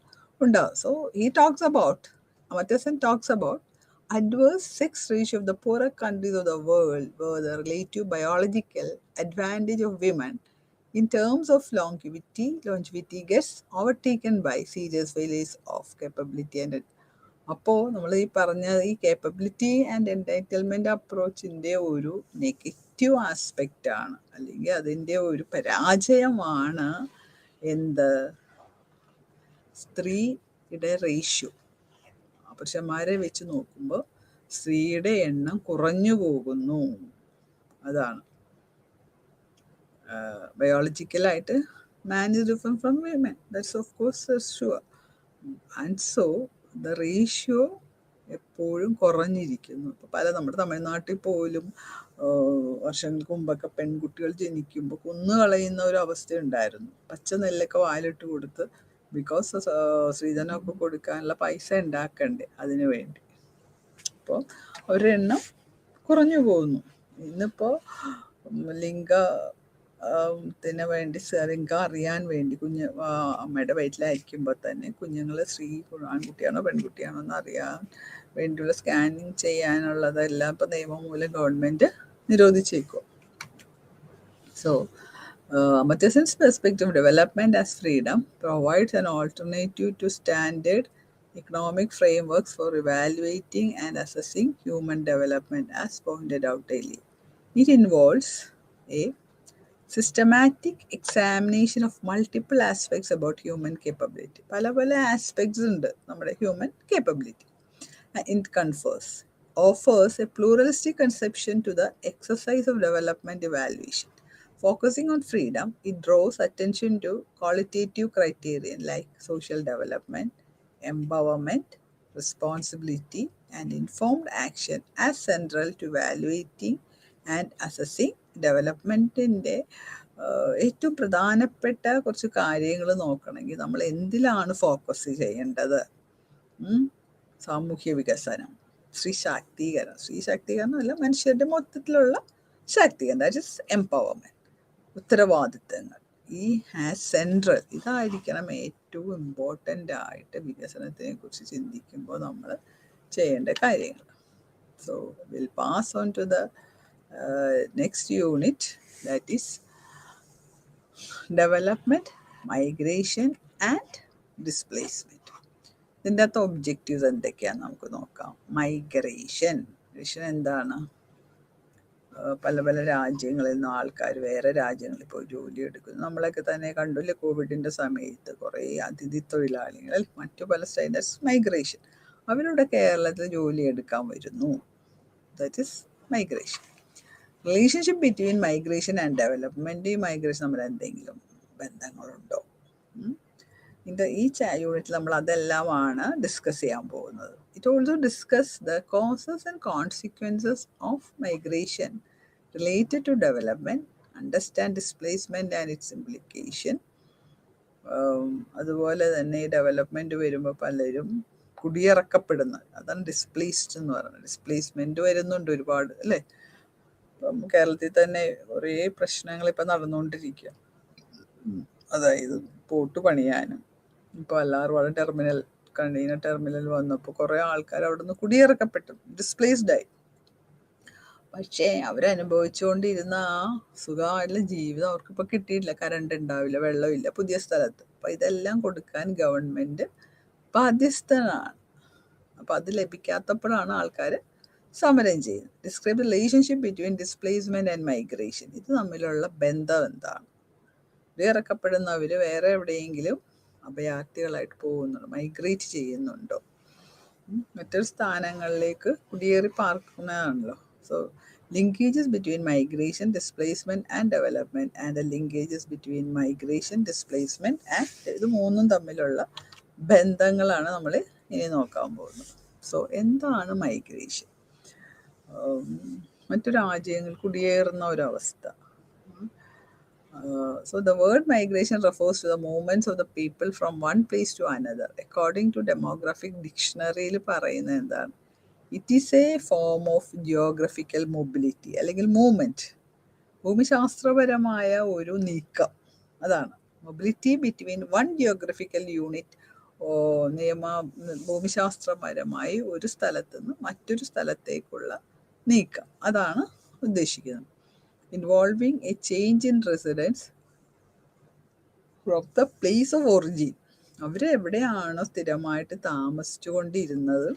ഉണ്ടാകും. So he talks about, Amartya Sen talks about adverse sex ratio of the poorer countries of the world where the relative biological advantage of women in terms of longevity gets overtaken by serious failures of capability and. അപ്പോൾ നമ്മൾ ഈ പറഞ്ഞ ഈ capability and entitlement അപ്രോച്ചിൻ്റെ ഒരു negative aspect ആണ്, അല്ലെങ്കിൽ അതിൻ്റെ ഒരു പരാജയമാണ് എന്ത്? സ്ത്രീയുടെ റേഷ്യോ. പുരുഷന്മാരെ വെച്ച് നോക്കുമ്പോൾ സ്ത്രീയുടെ എണ്ണം കുറഞ്ഞു പോകുന്നു, അതാണ്. ബയോളജിക്കലായിട്ട് man is different from women, that's of course sure, and so the ratio എപ്പോഴും കുറഞ്ഞിരിക്കുന്നു. ഇപ്പോൾ പല നമ്മുടെ തമിഴ്നാട്ടിൽ പോലും വർഷങ്ങൾക്ക് മുമ്പൊക്കെ പെൺകുട്ടികൾ ജനിക്കുമ്പോൾ കൊന്നുകളയുന്ന ഒരു അവസ്ഥ ഉണ്ടായിരുന്നു. പച്ച നെല്ലൊക്കെ വായിലിട്ട് കൊടുത്ത്, ബിക്കോസ് സ്ത്രീധനമൊക്കെ കൊടുക്കാനുള്ള പൈസ ഉണ്ടാക്കണ്ടേ അതിന് വേണ്ടി. അപ്പോൾ ഒരെണ്ണം കുറഞ്ഞു പോകുന്നു. ഇന്നിപ്പോൾ ലിംഗത്തിന് വേണ്ടി, ലിംഗം അറിയാൻ വേണ്ടി അമ്മയുടെ വയറ്റിലായിരിക്കുമ്പോൾ തന്നെ കുഞ്ഞുങ്ങൾ ആൺകുട്ടിയാണോ പെൺകുട്ടിയാണോ എന്ന് അറിയാൻ വേണ്ടിയുള്ള സ്കാനിങ് ചെയ്യാനുള്ളതെല്ലാം ഇപ്പോൾ നിയമം മൂലം ഗവൺമെൻറ് നിരോധിച്ചേക്കും. So Amartya Sen's perspective of development as freedom provides an alternative to standard economic frameworks for evaluating and assessing human development as pointed out earlier. It involves a systematic examination of multiple aspects about human capability. പല പല aspects ഉണ്ട് നമ്മുടെ human capability. It offers a pluralistic conception to the exercise of development evaluation. Focusing on freedom, it draws attention to qualitative criteria like social development, empowerment, responsibility, and informed action as central to evaluating and assessing ഡെവലപ്മെൻറ്റിൻ്റെ ഏറ്റവും പ്രധാനപ്പെട്ട കുറച്ച് കാര്യങ്ങൾ നോക്കണമെങ്കിൽ നമ്മൾ എന്തിലാണ് focus ചെയ്യേണ്ടത്? സാമൂഹ്യ വികസനം, സ്ത്രീ ശാക്തീകരണം അല്ല, മനുഷ്യരുടെ മൊത്തത്തിലുള്ള ശാക്തീകരണം, ദാറ്റ് ഇസ് എംപവർമെൻറ്റ്. ഉത്തരവാദിത്തങ്ങൾ, ഈ സെൻട്രൽ ഇതായിരിക്കണം ഏറ്റവും ഇമ്പോർട്ടൻ്റ് ആയിട്ട് വികസനത്തിനെ കുറിച്ച് ചിന്തിക്കുമ്പോൾ നമ്മൾ ചെയ്യേണ്ട കാര്യങ്ങൾ. So will pass on to the next unit, that is development, migration and displacement. ഇതിൻ്റെ അകത്ത് ഒബ്ജക്റ്റീവ്സ് എന്തൊക്കെയാണെന്ന് നമുക്ക് നോക്കാം. മൈഗ്രേഷൻ എന്താണ്? പല പല രാജ്യങ്ങളിൽ നിന്നും ആൾക്കാർ വേറെ രാജ്യങ്ങളിൽ പോയി ജോലി എടുക്കുന്നു. നമ്മളൊക്കെ തന്നെ കണ്ടില്ലേ കോവിഡിൻ്റെ സമയത്ത് കുറേ അതിഥി തൊഴിലാളികൾ മറ്റു പല സ്റ്റേറ്റ്സ് മൈഗ്രേഷൻ, അവരുടെ കേരളത്തിൽ ജോലി എടുക്കാൻ വരുന്നു. That is migration. Relationship between migration and development, ഈ മൈഗ്രേഷൻ തമ്മിൽ എന്തെങ്കിലും ബന്ധങ്ങളുണ്ടോ? ഈ യൂണിറ്റിൽ നമ്മൾ അതെല്ലാമാണ് ഡിസ്കസ് ചെയ്യാൻ പോകുന്നത്. It also discuss the causes and consequences of migration related to development, understand displacement and its implication. അതുപോലെ തന്നെ ഈ ഡെവലപ്മെൻറ്റ് വരുമ്പോൾ പലരും കുടിയിറക്കപ്പെടുന്നത്, അതാണ് ഡിസ്പ്ലേസ്ഡ് എന്ന് പറയുന്നത്. ഡിസ്പ്ലേസ്മെൻറ്റ് വരുന്നുണ്ട് ഒരുപാട്, അല്ലേ? ഇപ്പം കേരളത്തിൽ തന്നെ കുറേ പ്രശ്നങ്ങൾ ഇപ്പം നടന്നുകൊണ്ടിരിക്കുക. അതായത് പോട്ട് പണിയാനും ഇപ്പോൾ എല്ലാവരും കണ്ടെയ്നർ ടെർമിനൽ വന്നപ്പോൾ കുറേ ആൾക്കാർ അവിടെ നിന്ന് കുടിയിറക്കപ്പെട്ടു, ഡിസ്പ്ലേസ്ഡായി. പക്ഷേ അവരനുഭവിച്ചുകൊണ്ടിരുന്ന ആ സുഖമായിട്ടുള്ള ജീവിതം അവർക്കിപ്പോൾ കിട്ടിയിട്ടില്ല. കറണ്ട് ഉണ്ടാവില്ല, വെള്ളമില്ല പുതിയ സ്ഥലത്ത്. അപ്പോൾ ഇതെല്ലാം കൊടുക്കാൻ ഗവൺമെൻറ് ബാധ്യസ്ഥനാണ്. അപ്പോൾ അത് ലഭിക്കാത്തപ്പോഴാണ് ആൾക്കാർ സമരം ചെയ്യുന്നത്. Describe the relationship between displacement and migration. ഇത് തമ്മിലുള്ള ബന്ധം എന്താണ്? കുടിയിറക്കപ്പെടുന്നവർ വേറെ എവിടെയെങ്കിലും അഭയാർത്ഥികളായിട്ട് പോകുന്നുണ്ടോ, മൈഗ്രേറ്റ് ചെയ്യുന്നുണ്ടോ? മറ്റൊരു സ്ഥാനങ്ങളിലേക്ക് കുടിയേറി പാർക്കുന്നതാണല്ലോ. So linkages between migration, displacement and development and the linkages between migration, displacement and ഇത് മൂന്നും തമ്മിലുള്ള ബന്ധങ്ങളാണ് നമ്മൾ ഇനി നോക്കാൻ പോകുന്നത്. സോ എന്താണ് മൈഗ്രേഷൻ? മറ്റു രാജ്യങ്ങൾ കുടിയേറുന്ന ഒരവസ്ഥ. So the word migration refers to the movements of the people from one place to another. According to demographic dictionary പറയുന്നത് എന്താണ്? It is a form of geographical mobility അല്ലെങ്കിൽ മൂവ്മെൻറ്റ്, ഭൂമിശാസ്ത്രപരമായ ഒരു നീക്കം. അതാണ് mobility between one geographical unit. ഭൂമിശാസ്ത്രപരമായി ഒരു സ്ഥലത്ത് നിന്ന് മറ്റൊരു സ്ഥലത്തേക്കുള്ള നീക്കം, അതാണ് ഉദ്ദേശിക്കുന്നത്. Involving a change in residence from the place of origin. അവരെവിടെയാണോ സ്ഥിരമായിട്ട് താമസിച്ചു കൊണ്ടിരുന്നത്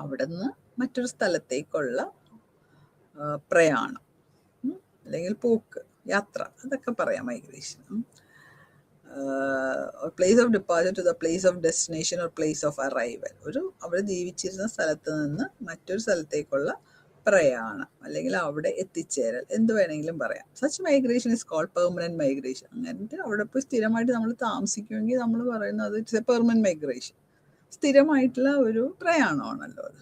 അവിടെ നിന്ന് മറ്റൊരു സ്ഥലത്തേക്കുള്ള പ്രയാണം അല്ലെങ്കിൽ പോക്ക്, യാത്ര, അതൊക്കെ പറയാം migration. Place of departure to the place of destination or place of arrival. അവിടെ ജീവിച്ചിരുന്ന സ്ഥലത്ത് നിന്ന് മറ്റൊരു സ്ഥലത്തേക്കുള്ള പ്രയാണം അല്ലെങ്കിൽ അവിടെ എത്തിച്ചേരൽ, എന്ത് വേണമെങ്കിലും പറയാം. Such migration is called permanent migration. അങ്ങനത്തെ അവിടെ ഇപ്പോൾ സ്ഥിരമായിട്ട് നമ്മൾ താമസിക്കുമെങ്കിൽ നമ്മൾ പറയുന്നത് ഇറ്റ്സ് എ പെർമനൻറ്റ് മൈഗ്രേഷൻ, സ്ഥിരമായിട്ടുള്ള ഒരു പ്രയാണമാണല്ലോ അത്.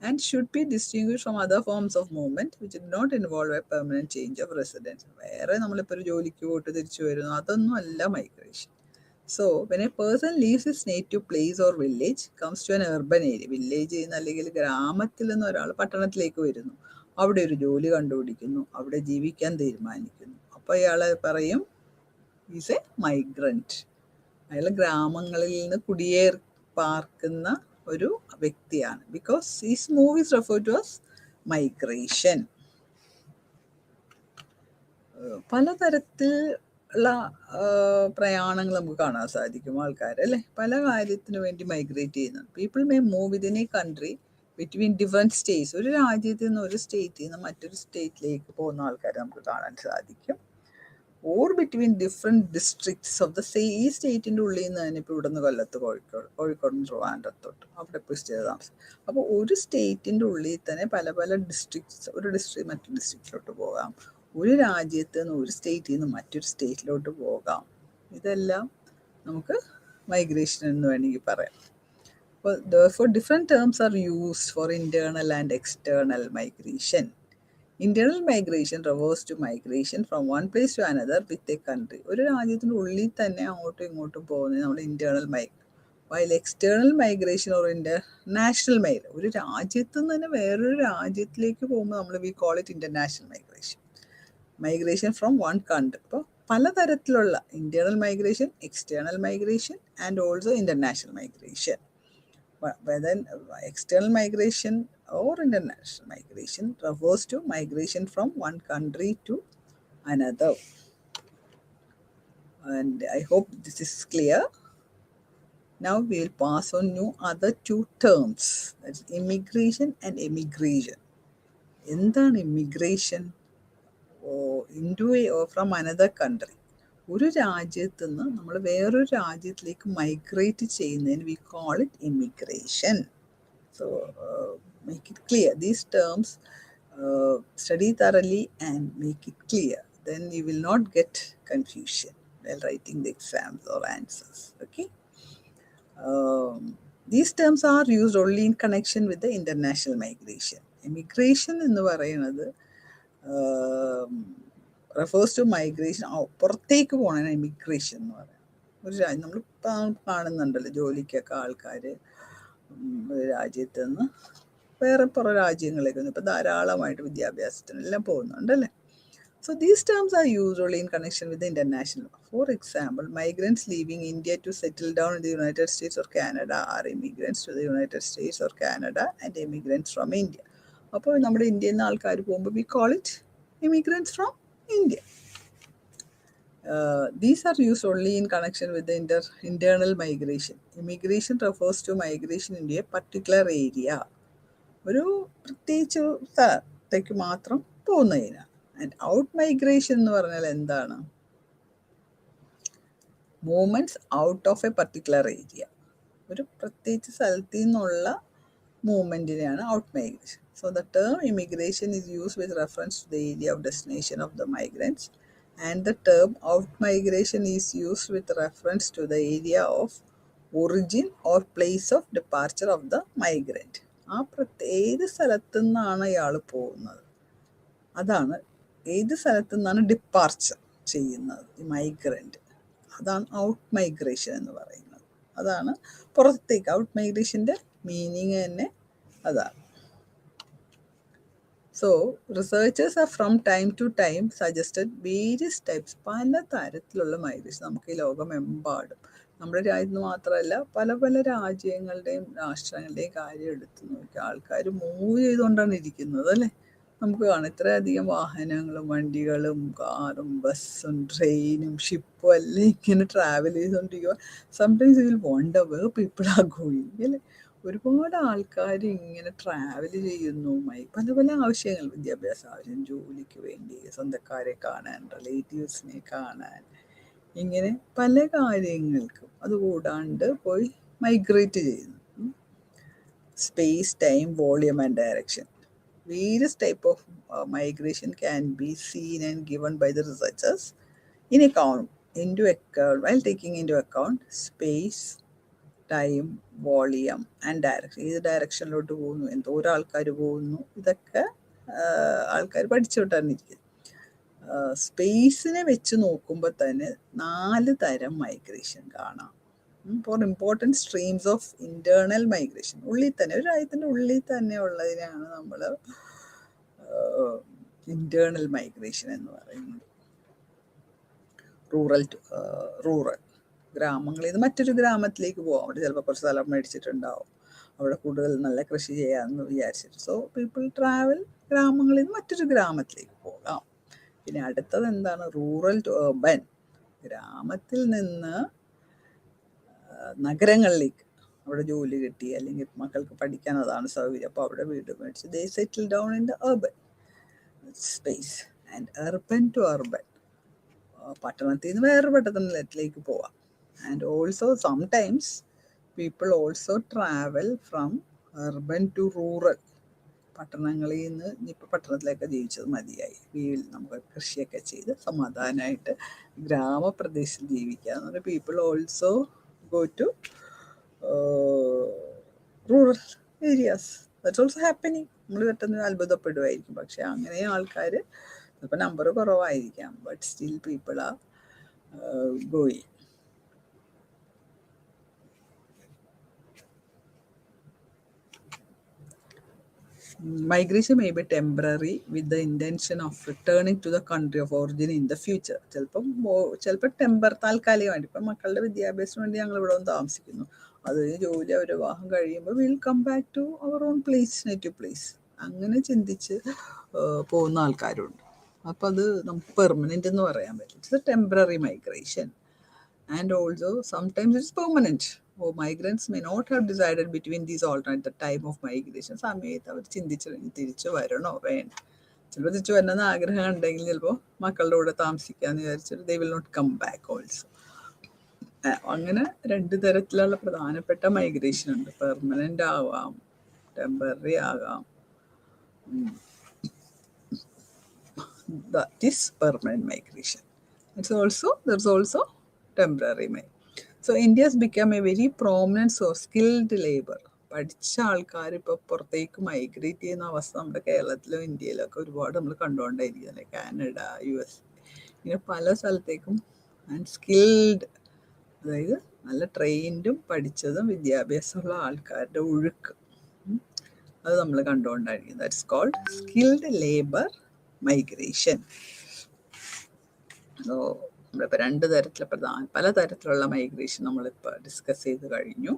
And should be distinguished from other forms of movement which do not involve a permanent change of residence. വേറെ നമ്മളിപ്പോൾ ഒരു ജോലിക്ക് പോയിട്ട് തിരിച്ചു വരുന്നു, അതൊന്നും അല്ല migration. So when a person leaves his native place or village, comes to an urban area, village ചെയ്യുന്ന അല്ലെങ്കിൽ ഗ്രാമത്തിൽ നിന്ന് ഒരാൾ പട്ടണത്തിലേക്ക് വരുന്നു, അവിടെ ഒരു ജോലി കണ്ടുപിടിക്കുന്നു, അവിടെ ജീവിക്കാൻ തീരുമാനിക്കുന്നു, അപ്പോൾ അയാൾ പറയും ഈസ് എ മൈഗ്രൻറ്റ്. അയാൾ ഗ്രാമങ്ങളിൽ നിന്ന് കുടിയേറി പാർക്കുന്ന ഒരു വ്യക്തിയാണ്. Because his move is refer to as migration. പലതരത്തിൽ ഉള്ള പ്രയാണങ്ങൾ നമുക്ക് കാണാൻ സാധിക്കും. ആൾക്കാർ അല്ലേ പല കാര്യത്തിന് വേണ്ടി മൈഗ്രേറ്റ് ചെയ്യുന്നത്. People may move within A country between different States. ഒരു രാജ്യത്തിൽ നിന്ന് ഒരു സ്റ്റേറ്റിൽ നിന്ന് മറ്റൊരു സ്റ്റേറ്റിലേക്ക് പോകുന്ന ആൾക്കാരെ നമുക്ക് കാണാൻ സാധിക്കും. Or between different districts of the ഈ സ്റ്റേറ്റിൻ്റെ ഉള്ളിൽ നിന്ന് തന്നെ ഇപ്പോൾ ഇവിടെ നിന്ന് കൊല്ലത്ത് കോഴിക്കോട് ട്രിവാൻഡ്രത്തോട്ട് അവിടെ പോയി സ്റ്റേ താമസം. അപ്പോൾ ഒരു സ്റ്റേറ്റിൻ്റെ ഉള്ളിൽ തന്നെ പല പല ഡിസ്ട്രിക്ട്സ്, ഒരു ഡിസ്ട്രിക്ട് മറ്റൊരു ഡിസ്ട്രിക്റ്റിലോട്ട് പോകാം, ഒരു രാജ്യത്ത് നിന്ന് ഒരു സ്റ്റേറ്റിൽ നിന്ന് മറ്റൊരു സ്റ്റേറ്റിലോട്ട് പോകാം. ഇതെല്ലാം നമുക്ക് മൈഗ്രേഷൻ എന്ന് വേണമെങ്കിൽ പറയാം. Well, therefore, different terms are used for internal and external migration. Internal migration refers to migration from one place to another with a country. ഒരു രാജ്യത്തിൻ്റെ ഉള്ളിൽ തന്നെ അങ്ങോട്ടും ഇങ്ങോട്ടും പോകുന്നത് നമ്മുടെ internal while external migration or international migration, ഒരു രാജ്യത്ത് നിന്ന് തന്നെ വേറൊരു രാജ്യത്തിലേക്ക് പോകുമ്പോൾ നമ്മൾ we call it international migration from one country. അപ്പോൾ പലതരത്തിലുള്ള internal migration, external migration and also international migration. Whether external migration or international migration refers to migration from one country to another. And I hope this is clear. Now we will pass on to other two terms, that's immigration and emigration. എന്താണ് immigration? Into or from another country. ഒരു രാജ്യത്ത് നിന്ന് നമ്മൾ വേറൊരു രാജ്യത്തിലേക്ക് migrate ചെയ്യുന്നതിന് we call it immigration. So make it clear these terms, study thoroughly and make it clear, then you will not get confusion while writing the exams or answers. Okay, these terms are used only in connection with the international migration. Immigration എന്ന് പറയുന്നത് refers to migration, പുറത്തേക്ക് പോകണ immigration എന്ന് പറയാം. ഒരു രാജ്യം നമ്മൾ കാണുന്നുണ്ടല്ലോ, ജോലിക്കൊക്കെ ആൾക്കാർ ഒരു രാജ്യത്ത് നിന്ന് വേറെ പുറം രാജ്യങ്ങളിലേക്ക് ഇപ്പം ധാരാളമായിട്ട് വിദ്യാഭ്യാസത്തിനെല്ലാം പോകുന്നുണ്ടല്ലേ. So these terms are used only in connection with the international. For example, migrants leaving India to settle down in the United States or Canada are immigrants to the United States or Canada and immigrants from India. അപ്പോൾ നമ്മുടെ ഇന്ത്യയിൽ നിന്ന് ആൾക്കാർ പോകുമ്പോൾ we call it immigrants from India. These are used only in connection with the internal migration. Immigration refers to migration in a particular area. ഒരു പ്രത്യേകിച്ച് സ്ഥലത്തേക്ക് മാത്രം പോകുന്നതിനാണ്. ആൻഡ് ഔട്ട് മൈഗ്രേഷൻ എന്ന് പറഞ്ഞാൽ എന്താണ്? Movements out of a particular area. ഒരു പ്രത്യേകിച്ച് സ്ഥലത്തു നിന്നുള്ള മൂവ്മെൻറ്റിനെയാണ് out migration. So the term immigration is used with reference to the area of destination of the migrants, and the term out migration is used with reference to the area of origin or place of departure of the migrant. ഏത് സ്ഥലത്തു നിന്നാണ് ഇയാൾ പോകുന്നത്, അതാണ് ഏത് സ്ഥലത്തു നിന്നാണ് departure ചെയ്യുന്നത് ഈ മൈഗ്രൻ്റ്, അതാണ് ഔട്ട് മൈഗ്രേഷൻ എന്ന് പറയുന്നത്. അതാണ് പുറത്തേക്ക്. ഔട്ട് മൈഗ്രേഷൻ്റെ മീനിങ് തന്നെ അതാണ്. So, researchers have from time to time suggested various types, പല തരത്തിലുള്ള മൈഗ്രേഷൻ നമുക്ക് ഈ ലോകമെമ്പാടും, നമ്മുടെ രാജ്യത്ത് മാത്രമല്ല പല പല രാജ്യങ്ങളുടെയും രാഷ്ട്രങ്ങളുടെയും കാര്യം എടുത്തു നോക്കി ആൾക്കാർ മൂവ് ചെയ്തുകൊണ്ടാണ് ഇരിക്കുന്നത് അല്ലേ. നമുക്ക് കാണാം ഇത്രയധികം വാഹനങ്ങളും വണ്ടികളും കാറും ബസ്സും ട്രെയിനും ഷിപ്പും എല്ലാം ഇങ്ങനെ ട്രാവൽ ചെയ്തുകൊണ്ടിരിക്കുക. Sometimes you will wonder where people are going അല്ലേ. ഒരുപാട് ആൾക്കാർ ഇങ്ങനെ ട്രാവൽ ചെയ്യുന്നു, പല പല ആവശ്യങ്ങൾ, വിദ്യാഭ്യാസ ആവശ്യം, ജോലിക്ക് വേണ്ടി, സ്വന്തക്കാരെ കാണാൻ, റിലേറ്റീവ്സിനെ കാണാൻ, ഇങ്ങനെ പല കാര്യങ്ങൾക്കും. അതുകൂടാണ്ട് പോയി മൈഗ്രേറ്റ് ചെയ്യുന്നു. Space, time, volume and direction. Various type of migration can be seen and given by the researchers while taking into account space, time, volume and direction. ഏത് ഡയറക്ഷനിലോട്ട് പോകുന്നു, എന്തോരം ആൾക്കാർ പോകുന്നു, ഇതൊക്കെ ആൾക്കാർ പഠിച്ചുകൊണ്ടാണിരിക്കുന്നത്. സ്പേസിനെ വെച്ച് നോക്കുമ്പോൾ തന്നെ 4 തരം മൈഗ്രേഷൻ കാണാം. Four important streams of internal migration, ഉള്ളിൽ തന്നെ ഒരു രാജ്യത്തിൻ്റെ ഉള്ളിൽ തന്നെ ഉള്ളതിനാണ് നമ്മൾ ഇൻറ്റേർണൽ മൈഗ്രേഷൻ എന്ന് പറയുന്നത്. റൂറൽ ഗ്രാമങ്ങളിൽ നിന്ന് മറ്റൊരു ഗ്രാമത്തിലേക്ക് പോകാം. അവിടെ ചിലപ്പോൾ കുറച്ച് സ്ഥലം മേടിച്ചിട്ടുണ്ടാവും, അവിടെ കൂടുതൽ നല്ല കൃഷി ചെയ്യാമെന്ന് വിചാരിച്ചിട്ട്. സോ പീപ്പിൾ ട്രാവൽ, ഗ്രാമങ്ങളിൽ നിന്ന് മറ്റൊരു ഗ്രാമത്തിലേക്ക് പോകാം. പിന്നെ അടുത്തത് എന്താണ്? റൂറൽ ടു അർബൻ, ഗ്രാമത്തിൽ നിന്ന് നഗരങ്ങളിലേക്ക്, അവിടെ ജോലി കിട്ടി അല്ലെങ്കിൽ മക്കൾക്ക് പഠിക്കാൻ അതാണ് സൗകര്യം, അപ്പോൾ അവിടെ വീട് മേടിച്ച് they settle down in the urban space. And urban to urban, പട്ടണത്തിൽ നിന്ന് വേറെ പട്ടണത്തിലേക്ക് പോവാം. And also sometimes people also travel from urban to rural. പട്ടണങ്ങളിൽ നിന്ന് ഇനിയിപ്പോൾ പട്ടണത്തിലൊക്കെ ജീവിച്ചത് മതിയായി, നമുക്ക് കൃഷിയൊക്കെ ചെയ്ത് സമാധാനമായിട്ട് ഗ്രാമപ്രദേശത്ത് ജീവിക്കുക എന്ന് പറഞ്ഞാൽ people also go to rural areas. That's also happening. നമ്മൾ പെട്ടെന്ന് അത്ഭുതപ്പെടുമായിരിക്കും, പക്ഷെ അങ്ങനെ ആൾക്കാർ ചിലപ്പോൾ നമ്പർ കുറവായിരിക്കാം, but still people are going. Migration may be temporary with the intention of returning to the country of origin in the future. ചിലപ്പോൾ താൽക്കാലികമായിട്ട് ഇപ്പം മക്കളുടെ വിദ്യാഭ്യാസത്തിന് വേണ്ടി ഞങ്ങൾ ഇവിടെ വന്ന് താമസിക്കുന്നു, അത് ജോലി അവർ വിവാഹം കഴിയുമ്പോൾ will come back to our own place, native place, അങ്ങനെ ചിന്തിച്ച് പോകുന്ന ആൾക്കാരുണ്ട്. അപ്പം അത് നമുക്ക് പെർമനൻ്റ് എന്ന് പറയാൻ പറ്റും. It's A temporary migration and also sometimes it's permanent. Migrants may not have decided between these alternate the time of migration. സമയത്ത് അവർ ചിന്തിച്ച് തിരിച്ചു വരണോ വേണ്ട, ചിലപ്പോൾ തിരിച്ചു വരണമെന്ന് ആഗ്രഹം ഉണ്ടെങ്കിൽ ചിലപ്പോൾ മക്കളുടെ കൂടെ താമസിക്കാമെന്ന് വിചാരിച്ചിട്ട് they will not come back also. അങ്ങനെ രണ്ട് തരത്തിലുള്ള പ്രധാനപ്പെട്ട മൈഗ്രേഷൻ ഉണ്ട്. പെർമനൻ്റ് ആവാം, ടെമ്പററി ആകാം. That is permanent migration. There's also temporary migration. So India has become a very prominent source skilled labor. പഠിച്ച ആൾക്കാർ ഇപ്പോൾ പുറത്തേക്ക് മൈഗ്രേറ്റ് ചെയ്യുന്ന അവസ്ഥ നമ്മുടെ കേരളത്തിലും ഇന്ത്യയിലൊക്കെ ഒരുപാട് നമ്മൾ കണ്ടുകൊണ്ടേയിരിക്കും അല്ലേ. കാനഡ, US, ഇങ്ങനെ പല സ്ഥലത്തേക്കും ആൻഡ് സ്കിൽഡ്, അതായത് നല്ല ട്രെയിൻഡും പഠിച്ചതും വിദ്യാഭ്യാസമുള്ള ആൾക്കാരുടെ ഒഴുക്ക്, അത് നമ്മൾ കണ്ടുകൊണ്ടായിരിക്കും. That's called skilled labour migration. So നമ്മളിപ്പോൾ രണ്ട് തരത്തിലുള്ള പല തരത്തിലുള്ള മൈഗ്രേഷൻ നമ്മളിപ്പോൾ ഡിസ്കസ് ചെയ്ത് കഴിഞ്ഞു.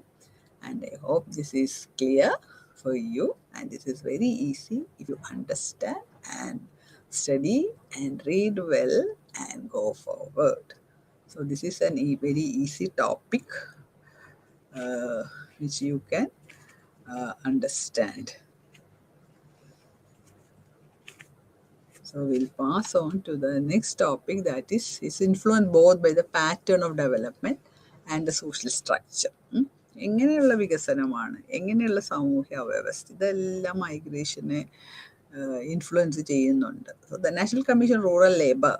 And I hope this is clear for you and this is very easy if you understand and study and read well and go forward. So this is a very easy topic which you can understand. So we'll pass on to the next topic, that is influenced both by the pattern of development and the social structure. എങ്ങനെയുള്ള വികസനമാണ്, എങ്ങനെയുള്ള സാമൂഹ്യ വ്യവസ്ഥ, ഇതെല്ലാം മൈഗ്രേഷനെ influence ചെയ്യുന്നുണ്ട്. So the National Commission on Rural Labour,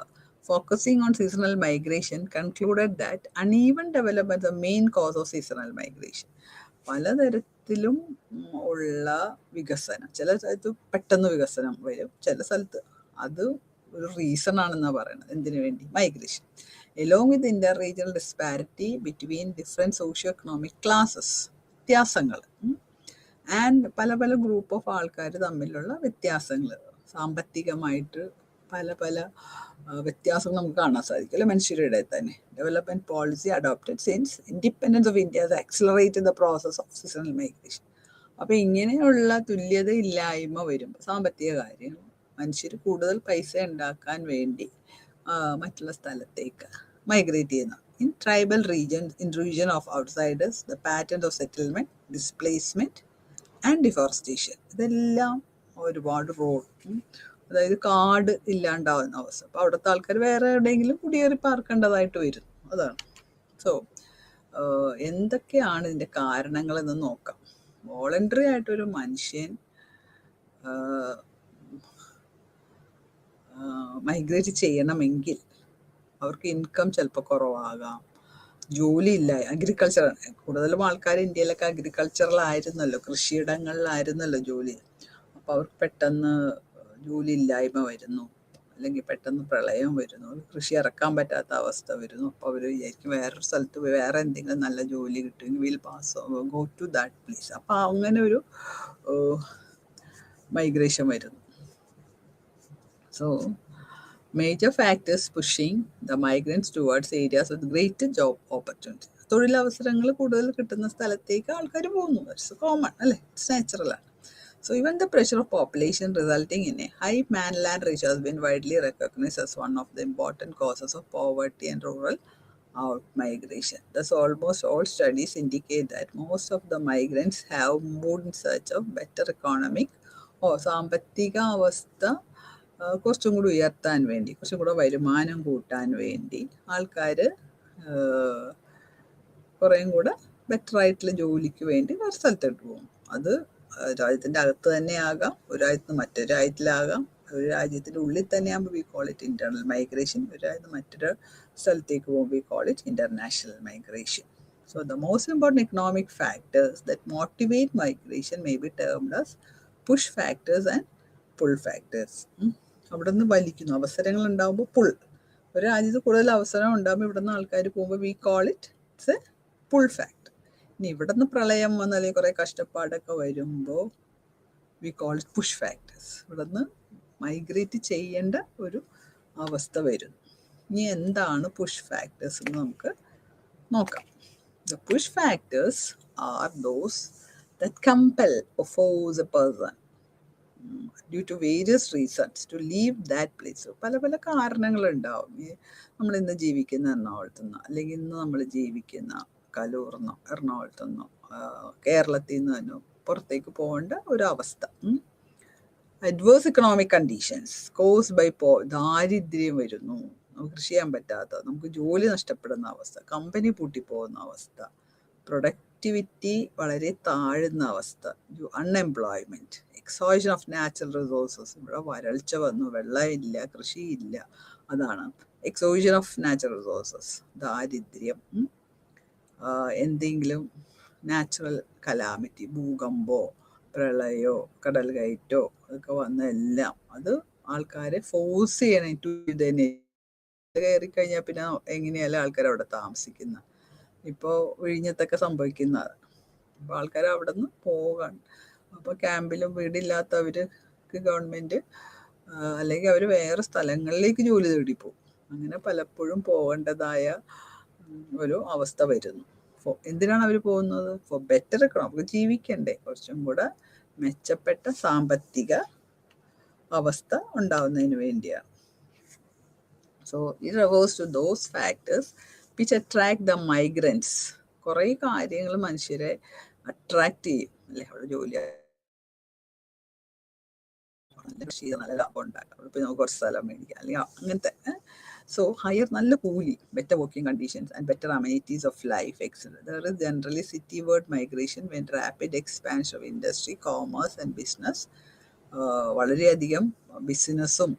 focusing on seasonal migration, concluded that uneven development is the main cause of seasonal migration. പലതരത്തിലും ഉള്ള വികസനം, ചില സ്ഥലത്ത് പെട്ടെന്ന് വികസനം വരും, ചില സ്ഥലത്ത് അത് ഒരു റീസൺ ആണെന്നാണ് പറയുന്നത്. എന്തിനു വേണ്ടി? Migration. Along with Inter regional disparity between different socio economic classes, വ്യത്യാസങ്ങൾ, ആൻഡ് പല പല ഗ്രൂപ്പ് ഓഫ് ആൾക്കാർ തമ്മിലുള്ള വ്യത്യാസങ്ങൾ, സാമ്പത്തികമായിട്ട് പല പല വ്യത്യാസങ്ങൾ നമുക്ക് കാണാൻ സാധിക്കും അല്ലെ മനുഷ്യരുടെ തന്നെ. Development policy adopted since independence of India has accelerated the process of seasonal migration. അപ്പോൾ ഇങ്ങനെയുള്ള തുല്യത ഇല്ലായ്മ വരുമ്പോൾ സാമ്പത്തിക കാര്യം, മനുഷ്യർ കൂടുതൽ പൈസ ഉണ്ടാക്കാൻ വേണ്ടി മറ്റുള്ള സ്ഥലത്തേക്ക് മൈഗ്രേറ്റ് ചെയ്യുന്നു. In tribal region of outsiders, the patterns of settlement, displacement and deforestation, ഇതെല്ലാം ഒരുപാട് അതായത് കാട് ഇല്ലാണ്ടാവുന്ന അവസ്ഥ. അപ്പോൾ അവിടുത്തെ ആൾക്കാർ വേറെ എവിടെയെങ്കിലും കുടിയേറി പാർക്കേണ്ടതായിട്ട് വരും. അതാണ്. സോ എന്തൊക്കെയാണ് ഇതിൻ്റെ കാരണങ്ങളെന്ന് നോക്കാം. വോളണ്ടറി ആയിട്ടൊരു മനുഷ്യൻ മൈഗ്രേറ്റ് ചെയ്യണമെങ്കിൽ അവർക്ക് ഇൻകം ചിലപ്പോൾ കുറവാകാം, ജോലി ഇല്ല, അഗ്രികൾച്ചർ, കൂടുതലും ആൾക്കാർ ഇന്ത്യയിലൊക്കെ അഗ്രികൾച്ചറിലായിരുന്നല്ലോ, കൃഷിയിടങ്ങളിലായിരുന്നല്ലോ ജോലി. അപ്പോൾ അവർക്ക് പെട്ടെന്ന് ജോലി ഇല്ലായ്മ വരുന്നു, അല്ലെങ്കിൽ പെട്ടെന്ന് പ്രളയം വരുന്നു, കൃഷി ഇറക്കാൻ പറ്റാത്ത അവസ്ഥ വരുന്നു. അപ്പോൾ അവർ വിചാരിക്കും വേറൊരു സ്ഥലത്ത് വേറെ എന്തെങ്കിലും നല്ല ജോലി കിട്ടുമെങ്കിൽ will pass go to that place. അപ്പോൾ അങ്ങനെ ഒരു മൈഗ്രേഷൻ വരുന്നു. So major factors pushing the migrants towards areas with greater job opportunity. തൊഴിലവസരങ്ങൾ കൂടുതൽ കിട്ടുന്ന സ്ഥലത്തേക്ക് ആൾക്കാർ പോകുന്നു. ഇറ്റ്സ് കോമൺ അല്ലേ, it's നാച്ചുറലാണ്. So even the pressure of population resulting in a high mainland ratio has been widely recognized as one of the important causes of poverty and rural out migration. Thus almost all studies indicate that most of the migrants have moved in search of better economic or സാമ്പത്തിക അവസ്ഥ കുറച്ചും കൂടി ഉയർത്താൻ വേണ്ടി, കുറച്ചും കൂടെ വരുമാനം കൂട്ടാൻ വേണ്ടി ആൾക്കാർ കുറേയും കൂടെ ബെറ്ററായിട്ടുള്ള ജോലിക്ക് വേണ്ടി വേറെ സ്ഥലത്തോട്ട് പോകും. അത് രാജ്യത്തിൻ്റെ അകത്ത് തന്നെ ആകാം, ഒരു രാജ്യത്ത് മറ്റൊരു രാജ്യത്തിലാകാം, ഒരു രാജ്യത്തിൻ്റെ ഉള്ളിൽ തന്നെ ആകുമ്പോൾ we call it internal migration, ഒരു രാജ്യത്ത് മറ്റൊരു സ്ഥലത്തേക്ക് പോകുമ്പോൾ we call it international migration. So the most important economic factors that motivate migration may be termed as push factors and pull factors. അവിടെ നിന്ന് വലിക്കുന്നു അവസരങ്ങൾ ഉണ്ടാകുമ്പോൾ പുൾ. ഒരു രാജ്യത്ത് കൂടുതൽ അവസരം ഉണ്ടാകുമ്പോൾ ഇവിടെ നിന്ന് ആൾക്കാർ പോകുമ്പോൾ we call it's a pull factor. ഇനി ഇവിടെ നിന്ന് പ്രളയം വന്ന് അല്ലെങ്കിൽ കുറേ കഷ്ടപ്പാടൊക്കെ വരുമ്പോൾ we call it push factors. ഇവിടെ നിന്ന് മൈഗ്രേറ്റ് ചെയ്യേണ്ട ഒരു അവസ്ഥ വരുന്നു. ഇനി എന്താണ് പുഷ് ഫാക്ടേഴ്സ് എന്ന് നമുക്ക് നോക്കാം. The push factors are those that compel or force a person due to various reasons to leave that place. പല പല കാരണങ്ങളുണ്ടാവും. നമ്മൾ ഇന്ന് ജീവിക്കുന്ന എറണാകുളത്തുനിന്നോ അല്ലെങ്കിൽ ഇന്ന് നമ്മൾ ജീവിക്കുന്ന കലൂർന്നോ എറണാകുളത്തുനിന്നോ കേരളത്തിൽ നിന്ന് തന്നെ പുറത്തേക്ക് പോകേണ്ട ഒരു അവസ്ഥ. Adverse economic conditions caused by ദാരിദ്ര്യം വരുന്നു, നമുക്ക് കൃഷി ചെയ്യാൻ പറ്റാത്ത, നമുക്ക് ജോലി നഷ്ടപ്പെടുന്ന അവസ്ഥ, കമ്പനി പൂട്ടിപ്പോകുന്ന അവസ്ഥ, പ്രൊഡക്ടിവിറ്റി വളരെ താഴുന്ന അവസ്ഥ, unemployment, exhaustion of natural resources. ഇവിടെ വരൾച്ച വന്നു, വെള്ളമില്ല, കൃഷിയില്ല, അതാണ് എക്സോഷൻ ഓഫ് നാച്ചുറൽ റിസോഴ്സസ്. ദാരിദ്ര്യം, എന്തെങ്കിലും നാച്ചുറൽ കലാമിറ്റി, ഭൂകമ്പോ പ്രളയോ കടൽ കയറ്റോ അതൊക്കെ വന്ന എല്ലാം അത് ആൾക്കാരെ ഫോഴ്സ് ചെയ്യണം ടു ഇതിനെ. കയറിക്കഴിഞ്ഞാൽ പിന്നെ എങ്ങനെയല്ല ആൾക്കാർ അവിടെ താമസിക്കുന്നത്. ഇപ്പോൾ വിഴിഞ്ഞത്തൊക്കെ സംഭവിക്കുന്നത്. അപ്പോൾ ആൾക്കാർ അവിടെ നിന്ന് പോകാൻ, അപ്പോൾ ക്യാമ്പിലും വീടില്ലാത്തവർക്ക് ഗവൺമെൻറ് അല്ലെങ്കിൽ അവർ വേറെ സ്ഥലങ്ങളിലേക്ക് ജോലി തേടി പോകും. അങ്ങനെ പലപ്പോഴും പോകേണ്ടതായ ഒരു അവസ്ഥ വരുന്നു. എന്തിനാണ് അവർ പോകുന്നത്? ഫോർ ബെറ്റർ എക്കണോമി, നമുക്ക് ജീവിക്കണ്ടേ, കുറച്ചും കൂടെ മെച്ചപ്പെട്ട സാമ്പത്തിക അവസ്ഥ ഉണ്ടാവുന്നതിന് വേണ്ടിയാണ്. So it refers to those factors which attract the migrants. കുറേ കാര്യങ്ങൾ മനുഷ്യരെ അട്രാക്ട് ചെയ്യും അല്ലേ? അവിടെ ജോലി കൃഷി നല്ല ലാഭം ഉണ്ടാക്കാം, അവിടെ നമുക്ക് കുറച്ച് സ്ഥലം മേടിക്കാം അല്ലെങ്കിൽ അങ്ങനത്തെ. So higher നല്ല കൂലി, better working conditions and better amenities of life, etc. There is generally cityward migration when rapid expansion of industry, commerce and business. വളരെയധികം ബിസിനസ്സും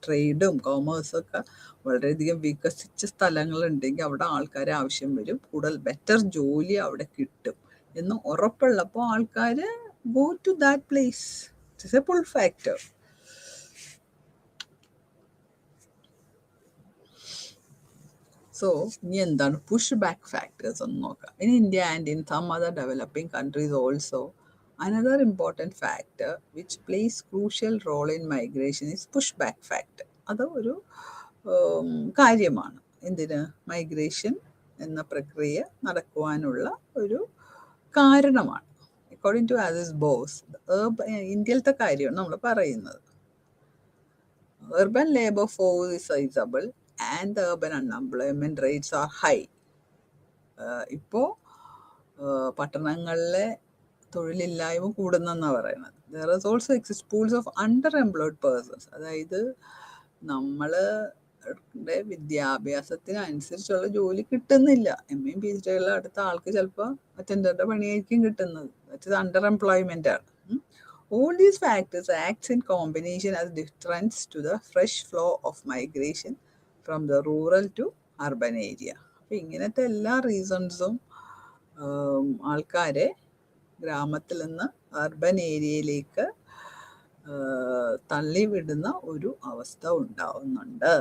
ട്രേഡും കോമേഴ്സൊക്കെ വളരെയധികം വികസിച്ച സ്ഥലങ്ങളുണ്ടെങ്കിൽ അവിടെ ആൾക്കാരെ ആവശ്യം വരും, കൂടുതൽ ബെറ്റർ ജോലി അവിടെ കിട്ടും എന്ന് ഉറപ്പുള്ളപ്പോൾ ആൾക്കാർ go to that place. It's a pull factor. So ഇനി എന്താണ് പുഷ് ബാക്ക് ഫാക്ടേഴ്സ് എന്ന് നോക്കാം. In India and in some other developing countries also another important factor which plays crucial role in migration is pushback factor. അത് ഒരു കാര്യമാണ്. എന്തിന്? Migration എന്ന പ്രക്രിയ നടക്കുവാനുള്ള ഒരു കാരണമാണ്. അക്കോർഡിംഗ് ടു ആസിസ് ബോസ്, ഇന്ത്യയിലത്തെ കാര്യമാണ് നമ്മൾ പറയുന്നത്. urban labor force is sizable and the urban unemployment rates are high. ഇപ്പോൾ പട്ടണങ്ങളിലെ തൊഴിലില്ലായ്മ കൂടുന്നെന്നാണ് പറയുന്നത്. There is also exist pools of underemployed persons. അതായത് നമ്മളുടെ വിദ്യാഭ്യാസത്തിനനുസരിച്ചുള്ള ജോലി കിട്ടുന്നില്ല. MA PhD അടുത്ത ആൾക്ക് ചിലപ്പോൾ അറ്റൻഡറുടെ പണിയായിരിക്കും കിട്ടുന്നത്. ദാറ്റ് ഈസ് അണ്ടർ എംപ്ലോയ്മെൻ്റ് ആണ്. All these factors acts in combination as deterrents to the fresh flow of migration from the rural to urban area. അപ്പോൾ ഇങ്ങനത്തെ എല്ലാ റീസൺസും ആൾക്കാരെ ഗ്രാമത്തിൽ നിന്ന് അർബൻ ഏരിയയിലേക്ക് തള്ളിവിടുന്ന ഒരു അവസ്ഥ ഉണ്ടാവുന്നുണ്ട്.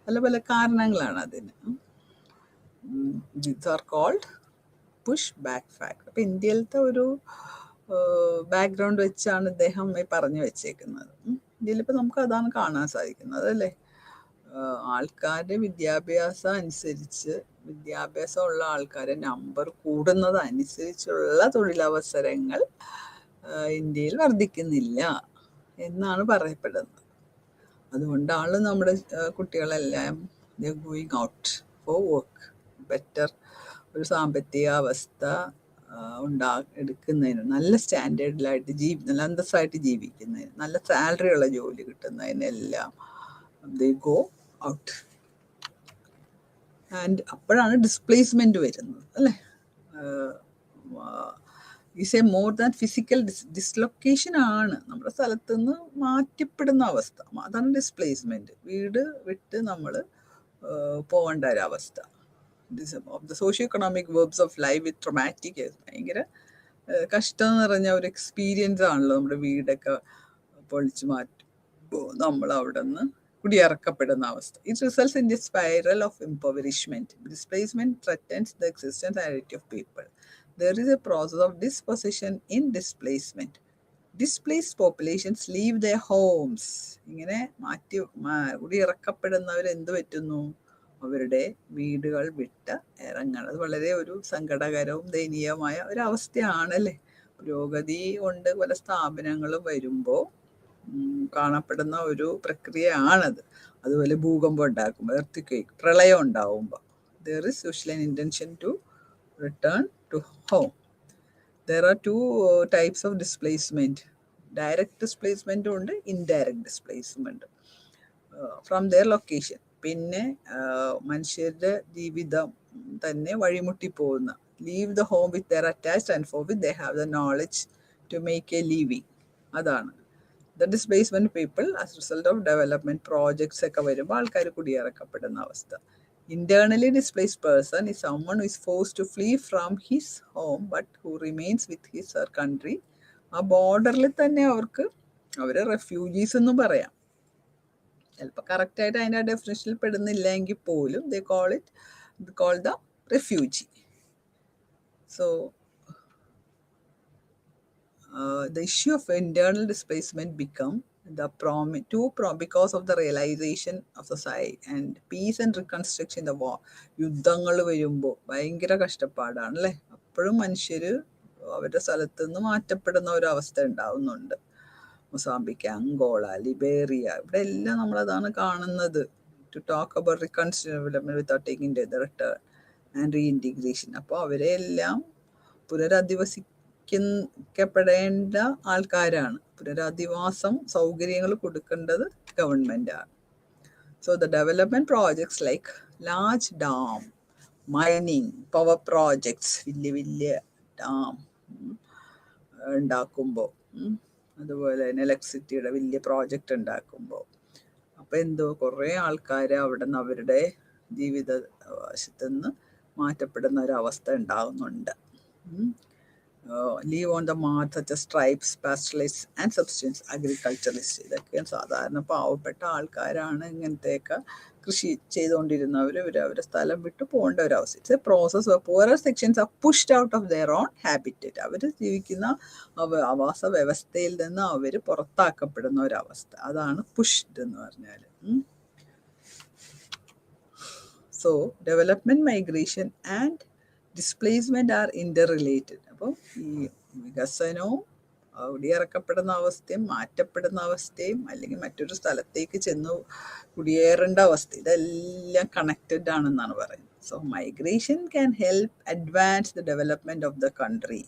പല പല കാരണങ്ങളാണ് അതിന്. These are called push back factor. അപ്പം ഇന്ത്യയിലത്തെ ഒരു ബാക്ക്ഗ്രൗണ്ട് വെച്ചാണ് ഇദ്ദേഹം പറഞ്ഞു വെച്ചേക്കുന്നത്. ഇന്ത്യയിലിപ്പോൾ നമുക്ക് അതാണ് കാണാൻ സാധിക്കുന്നത് അല്ലേ? ആൾക്കാരുടെ വിദ്യാഭ്യാസം അനുസരിച്ച്, വിദ്യാഭ്യാസമുള്ള ആൾക്കാരെ നമ്പർ കൂടുന്നതനുസരിച്ചുള്ള തൊഴിലവസരങ്ങൾ ഇന്ത്യയിൽ വർദ്ധിക്കുന്നില്ല എന്നാണ് പറയപ്പെടുന്നത്. അതുകൊണ്ടാണ് നമ്മുടെ കുട്ടികളെല്ലാം going out for work. Better ഒരു സാമ്പത്തിക അവസ്ഥ എടുക്കുന്നതിന്, നല്ല സ്റ്റാൻഡേർഡിലായിട്ട് നല്ല അന്തസ്സായിട്ട് ജീവിക്കുന്നതിന്, നല്ല സാലറി ഉള്ള ജോലി കിട്ടുന്നതിനെല്ലാം they go out. ആൻഡ് അപ്പോഴാണ് ഡിസ്പ്ലേസ്മെൻറ്റ് വരുന്നത് അല്ലേ? Is A more than physical dislocation ആണ്. നമ്മുടെ സ്ഥലത്ത് നിന്ന് മാറ്റപ്പെടുന്ന അവസ്ഥ, അതാണ് ഡിസ്പ്ലേസ്മെൻറ്റ്. വീട് വിട്ട് നമ്മൾ പോകേണ്ട ഒരവസ്ഥ. of the socio-economic verbs of life with traumatic ഭയങ്കര കഷ്ടം നിറഞ്ഞ ഒരു എക്സ്പീരിയൻസ് ആണല്ലോ നമ്മുടെ വീടൊക്കെ പൊളിച്ചു മാറ്റുമ്പോൾ നമ്മൾ അവിടെ നിന്ന് കുടിയിറക്കപ്പെടുന്ന അവസ്ഥ. It results in the spiral of impoverishment. Displacement threatens the existence identity of people. There is a process of dispossession in displacement. Displaced populations leave their homes. ഇങ്ങനെ കുടിയിറക്കപ്പെടുന്നവർ എന്ത് പറ്റുന്നു? അവരുടെ വീടുകൾ വിട്ട് ഇറങ്ങണം. അത് വളരെ ഒരു സങ്കടകരവും ദയനീയമായ ഒരവസ്ഥയാണല്ലേ. പുരോഗതി കൊണ്ട് പല സ്ഥാപനങ്ങളും വരുമ്പോൾ കാണപ്പെടുന്ന ഒരു പ്രക്രിയയാണത്. അതുപോലെ ഭൂകമ്പം ഉണ്ടാക്കുമ്പോൾ, എർത്ത് പ്രളയം ഉണ്ടാവുമ്പോൾ there is usually an intention to return to home. There are two types of displacement. Direct displacement ഉണ്ട്, indirect displacement from their location. പിന്നെ മനുഷ്യരുടെ ജീവിതം തന്നെ വഴിമുട്ടിപ്പോകുന്ന, leave the home with their attached and for with they have the knowledge to make a living. അതാണ് the displacement people as result of development projects ഒക്കെ വരുമ്പോൾ ആൾക്കാർ കുടിയിറക്കപ്പെടുന്ന അവസ്ഥ. Internally displaced person is someone who is forced to flee from his home but who remains with his or country. ആ ബോർഡറിൽ തന്നെ അവരെ refugees എന്നും പറയാം. ചിലപ്പോൾ കറക്റ്റായിട്ട് അതിൻ്റെ ഡെഫിനേഷനിൽ പെടുന്നില്ല എങ്കിൽ പോലും they call the refugee. So the issue of internal displacement become because of the realization of society and peace and reconstruction in the war. യുദ്ധങ്ങൾ വരുമ്പോൾ ഭയങ്കര കഷ്ടപ്പാടാണല്ലേ. അപ്പോഴും മനുഷ്യർ അവരുടെ സ്ഥലത്ത് നിന്ന് മാറ്റപ്പെടുന്ന ഒരു അവസ്ഥ ഉണ്ടാവുന്നുണ്ട്. മൊസാംബിക്ക്, അങ്കോള, ലിബേറിയ, ഇവിടെ എല്ലാം നമ്മളതാണ് കാണുന്നത്. To talk about reconstruction development without taking the return and reintegration. അപ്പോൾ അവരെ എല്ലാം പുനരധിവസിക്കപ്പെടേണ്ട ആൾക്കാരാണ്. പുനരധിവാസം സൗകര്യങ്ങൾ കൊടുക്കേണ്ടത് ഗവൺമെൻറ്റാണ്. So the development projects like large dam, mining, power projects, വലിയ ഡാം ഉണ്ടാക്കുമ്പോൾ, അതുപോലെ തന്നെ ഇലക്ട്രിസിറ്റിയുടെ വലിയ പ്രോജക്റ്റ് ഉണ്ടാക്കുമ്പോൾ അപ്പോൾ കുറേ ആൾക്കാർ അവിടെ നിന്ന് അവരുടെ ജീവിതവശത്തു നിന്ന് മാറ്റപ്പെടുന്ന ഒരവസ്ഥ ഉണ്ടാകുന്നുണ്ട്. Leave on the march such as tribes, pastoralist and subsistence agriculturist. ഇതൊക്കെ സാധാരണ പാവപ്പെട്ട ആൾക്കാരാണ്. ഇങ്ങനത്തെയൊക്കെ കൃഷി ചെയ്തുകൊണ്ടിരുന്നവർ അവരുടെ സ്ഥലം വിട്ട് പോകേണ്ട ഒരു അവസ്ഥ. It's a process. Poorer sections are pushed out of their own habitat. അവർ ജീവിക്കുന്ന ആവാസ വ്യവസ്ഥയിൽ നിന്ന് അവർ പുറത്താക്കപ്പെടുന്ന ഒരവസ്ഥ. അതാണ് പുഷ്ഡ് എന്ന് പറഞ്ഞാൽ. So development, migration and displacement are interrelated. അപ്പം ഈ വികസനവും കുടിയിറക്കപ്പെടുന്ന അവസ്ഥയും മാറ്റപ്പെടുന്ന അവസ്ഥയും അല്ലെങ്കിൽ മറ്റൊരു സ്ഥലത്തേക്ക് ചെന്ന് കുടിയേറേണ്ട അവസ്ഥ, ഇതെല്ലാം കണക്റ്റഡ് ആണെന്നാണ് പറയുന്നത്. So migration can help advance the development of the country.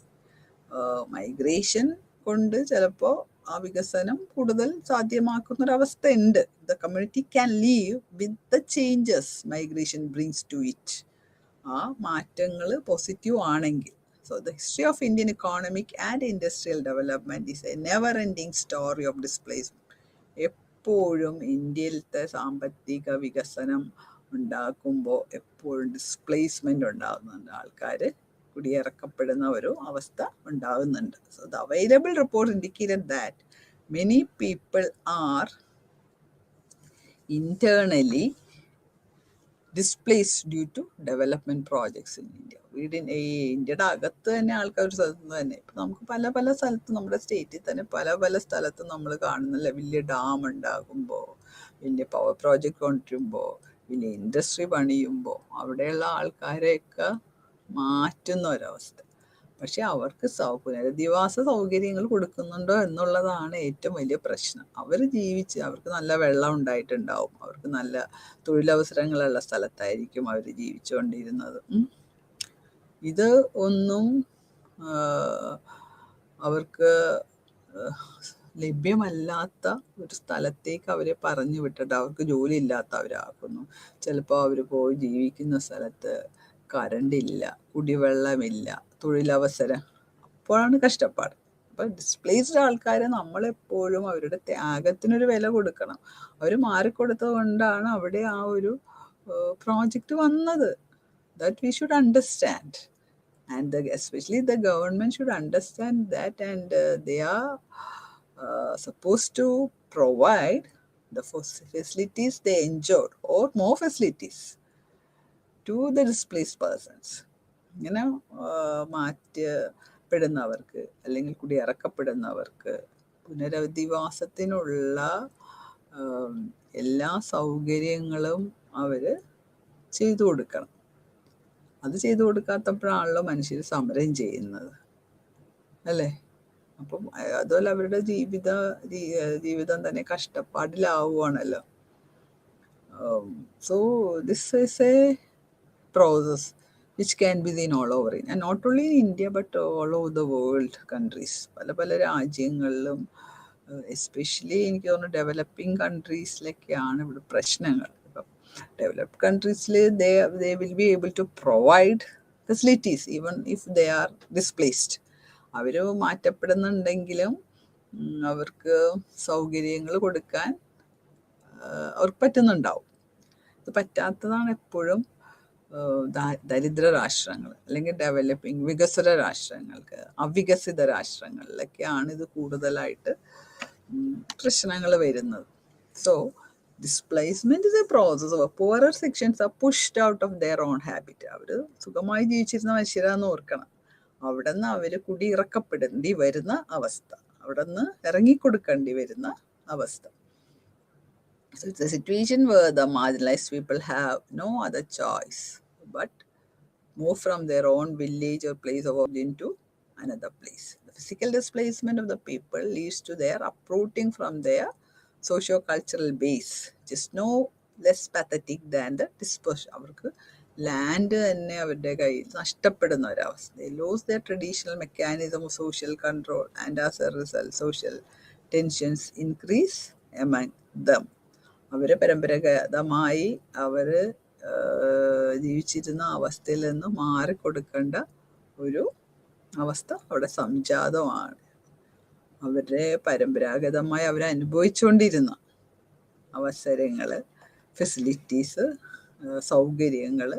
മൈഗ്രേഷൻ കൊണ്ട് ചിലപ്പോൾ ആ വികസനം കൂടുതൽ സാധ്യമാക്കുന്നൊരവസ്ഥ ഉണ്ട്. The community can leave with the changes migration brings to it. ആ മാറ്റങ്ങൾ പോസിറ്റീവ് ആണെങ്കിൽ. So the history of Indian economic and industrial development is a never-ending story of displacement. എപ്പോഴും ഇന്ത്യയിലത്തെ സാമ്പത്തിക വികസനം ഉണ്ടാക്കുമ്പോൾ എപ്പോഴും ഡിസ്പ്ലേസ്മെന്റ് ഉണ്ടാകുന്നുണ്ട്. ആൾക്കാർ കുടിയിറക്കപ്പെടുന്ന ഒരു അവസ്ഥ ഉണ്ടാകുന്നുണ്ട്. So the available report indicated that many people are internally displaced due to development projects in India. ഇന്ത്യയുടെ അകത്ത് തന്നെ ആൾക്കാർ ഒരു സ്ഥലത്ത് തന്നെ ഇപ്പം നമുക്ക് പല സ്ഥലത്ത് നമ്മുടെ സ്റ്റേറ്റിൽ തന്നെ പല സ്ഥലത്തും നമ്മൾ കാണുന്നില്ല. വലിയ ഡാം ഉണ്ടാകുമ്പോൾ, വലിയ പവർ പ്രോജക്റ്റ് കൊണ്ടുവരുമ്പോൾ, വലിയ ഇൻഡസ്ട്രി പണിയുമ്പോൾ അവിടെയുള്ള ആൾക്കാരെയൊക്കെ മാറ്റുന്ന ഒരവസ്ഥ. പക്ഷെ അവർക്ക് പുനരധിവാസ സൗകര്യങ്ങൾ കൊടുക്കുന്നുണ്ടോ എന്നുള്ളതാണ് ഏറ്റവും വലിയ പ്രശ്നം. അവർ അവർക്ക് നല്ല വെള്ളം ഉണ്ടായിട്ടുണ്ടാവും, അവർക്ക് നല്ല തൊഴിലവസരങ്ങളുള്ള സ്ഥലത്തായിരിക്കും അവർ ജീവിച്ചുകൊണ്ടിരുന്നത്. ഇത് ഒന്നും അവർക്ക് ലഭ്യമല്ലാത്ത ഒരു സ്ഥലത്തേക്ക് അവരെ പറഞ്ഞു വിട്ടിട്ട് അവർക്ക് ജോലി ഇല്ലാത്തവരാക്കുന്നു. ചിലപ്പോൾ അവർ പോയി ജീവിക്കുന്ന സ്ഥലത്ത് കറണ്ടില്ല, കുടിവെള്ളമില്ല, തൊഴിലവസരം, അപ്പോഴാണ് കഷ്ടപ്പാട്. അപ്പം ഡിസ്പ്ലേസ്ഡ് ആൾക്കാരെ നമ്മളെപ്പോഴും അവരുടെ ത്യാഗത്തിനൊരു വില കൊടുക്കണം. അവർ മാറിക്കൊടുത്തത് കൊണ്ടാണ് അവിടെ ആ ഒരു പ്രോജക്റ്റ് വന്നത്. that we should understand. And especially the government should understand that, and they are supposed to provide the facilities they enjoy or more facilities to the displaced persons. ഇങ്ങനെ മാറ്റപ്പെടുന്നവർക്ക് അല്ലെങ്കിൽ കുടിയിറക്കപ്പെടുന്നവർക്ക് പുനരധിവാസത്തിനുള്ള എല്ലാ സൗകര്യങ്ങളും അവർ ചെയ്തു കൊടുക്കണം. അത് ചെയ്തു കൊടുക്കാത്തപ്പോഴാണല്ലോ മനുഷ്യർ സമരം ചെയ്യുന്നത്, അല്ലേ? അപ്പം അതുപോലെ അവരുടെ ജീവിതം തന്നെ കഷ്ടപ്പാടിലാവുകയാണല്ലോ. So this is a process which can be seen all over, and not only in India but all over the world countries. പല പല രാജ്യങ്ങളിലും എസ്പെഷ്യലി എനിക്ക് തോന്നുന്നു ഡെവലപ്പിംഗ് കൺട്രീസിലൊക്കെയാണ് ഇവിടെ പ്രശ്നങ്ങൾ. ഇപ്പം developed കൺട്രീസിൽ they will be able to provide facilities even if they are displaced. അവർ മാറ്റപ്പെടുന്നുണ്ടെങ്കിലും അവർക്ക് സൗകര്യങ്ങൾ കൊടുക്കാൻ അവർക്ക് പറ്റുന്നുണ്ടാവും. ഇത് പറ്റാത്തതാണ് എപ്പോഴും ദരിദ്ര രാഷ്ട്രങ്ങൾ അല്ലെങ്കിൽ വികസ്വര രാഷ്ട്രങ്ങൾക്ക്. അവികസിത രാഷ്ട്രങ്ങളിലൊക്കെയാണ് ഇത് കൂടുതലായിട്ട് പ്രശ്നങ്ങൾ വരുന്നത്. So displacement is a process of poorer sections are pushed out of their own habitat. അവർ സുഖമായി ജീവിച്ചിരുന്ന മനുഷ്യരാന്ന് ഓർക്കണം. അവിടെ നിന്ന് അവർ കുടിയിറക്കപ്പെടേണ്ടി വരുന്ന അവസ്ഥ, അവിടെ നിന്ന് ഇറങ്ങിക്കൊടുക്കേണ്ടി വരുന്ന അവസ്ഥ. So it's a situation where the marginalized people have no other choice but move from their own village or place of origin to another place. The physical displacement of the people leads to their uprooting from their socio-cultural base, which is no less pathetic than the dispersion. അവർക്ക് land തന്നെ അവരുടെ കയ്യിൽ നഷ്ടപ്പെടുന്ന ഒരവസ്ഥ. They lose their traditional mechanism of social control, and as a result social tensions increase among them. അവർ പരമ്പരാഗതമായി അവർ ജീവിച്ചിരുന്ന അവസ്ഥയിൽ നിന്ന് മാറിക്കൊടുക്കേണ്ട ഒരു അവസ്ഥ അവിടെ സംജാതമാണ്. അവരുടെ പരമ്പരാഗതമായി അവർ അനുഭവിച്ചുകൊണ്ടിരുന്ന അവസരങ്ങൾ, ഫെസിലിറ്റീസ്, സൗകര്യങ്ങൾ,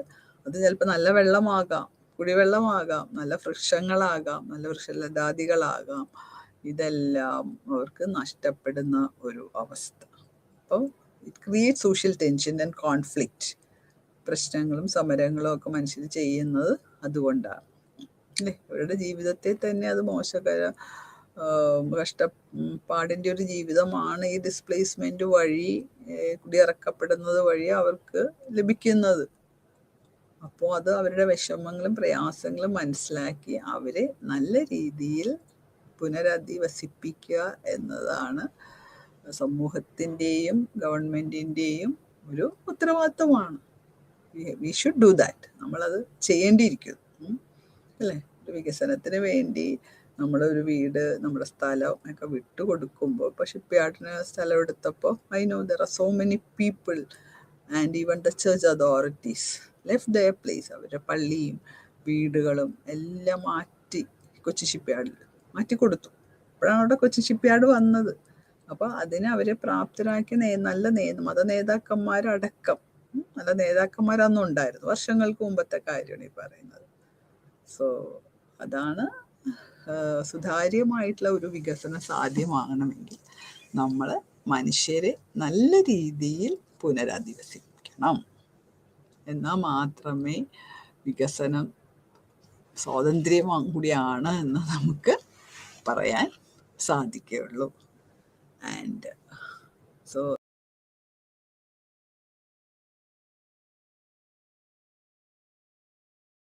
അത് ചിലപ്പോൾ നല്ല വെള്ളമാകാം, കുടിവെള്ളമാകാം, നല്ല വൃക്ഷങ്ങളാകാം, നല്ല വൃക്ഷലതാദികളാകാം, ഇതെല്ലാം അവർക്ക് നഷ്ടപ്പെടുന്ന ഒരു അവസ്ഥ. അപ്പോൾ it create social tension and conflict. പ്രശ്നങ്ങളും സമരങ്ങളും ഒക്കെ മനുഷ്യർ ചെയ്യുന്നത് അതുകൊണ്ടാണ്, അല്ലേ? അവരുടെ ജീവിതത്തെ തന്നെ അത് കഷ്ടപ്പാടിൻ്റെ ഒരു ജീവിതമാണ് ഈ ഡിസ്പ്ലേസ്മെന്റ് വഴി, കുടിയിറക്കപ്പെടുന്നത് വഴി അവർക്ക് ലഭിക്കുന്നത്. അപ്പോൾ അത് അവരുടെ വിഷമങ്ങളും പ്രയാസങ്ങളും മനസ്സിലാക്കി അവരെ നല്ല രീതിയിൽ പുനരധിവസിപ്പിക്കുക എന്നതാണ് സമൂഹത്തിൻ്റെയും ഗവൺമെൻറ്റിൻ്റെയും ഒരു ഉത്തരവാദിത്തമാണ്. We should do that. നമ്മളത് ചെയ്യേണ്ടിയിരിക്കുന്നു, അല്ലേ? ഒരു വികസനത്തിന് വേണ്ടി നമ്മളൊരു വീട്, നമ്മുടെ സ്ഥലം ഒക്കെ വിട്ടുകൊടുക്കുമ്പോൾ, ഇപ്പോൾ ഷിപ്പ്യാർഡിന് സ്ഥലം എടുത്തപ്പോൾ I know there are so many people and even the church authorities left their place. അവരുടെ പള്ളിയും വീടുകളും എല്ലാം മാറ്റി കൊച്ചി ഷിപ്പ്യാർഡിൽ മാറ്റിക്കൊടുത്തു. അപ്പോഴാണ് അവിടെ കൊച്ചി ഷിപ്പ്യാർഡ് വന്നത്. അപ്പോൾ അതിനെ അവരെ പ്രാപ്തരാക്കി നല്ല മത നേതാക്കന്മാരടക്കം, നല്ല നേതാക്കന്മാരൊന്നും ഉണ്ടായിരുന്നു, വർഷങ്ങൾക്ക് മുമ്പത്തെ കാര്യമാണ് ഈ പറയുന്നത്. സോ അതാണ് സുതാര്യമായിട്ടുള്ള ഒരു വികസനം സാധ്യമാകണമെങ്കിൽ നമ്മൾ മനുഷ്യരെ നല്ല രീതിയിൽ പുനരധിവസിപ്പിക്കണം. എന്നാൽ മാത്രമേ വികസനം സ്വാതന്ത്ര്യം കൂടിയാണ് എന്ന് നമുക്ക് പറയാൻ സാധിക്കുകയുള്ളൂ. And so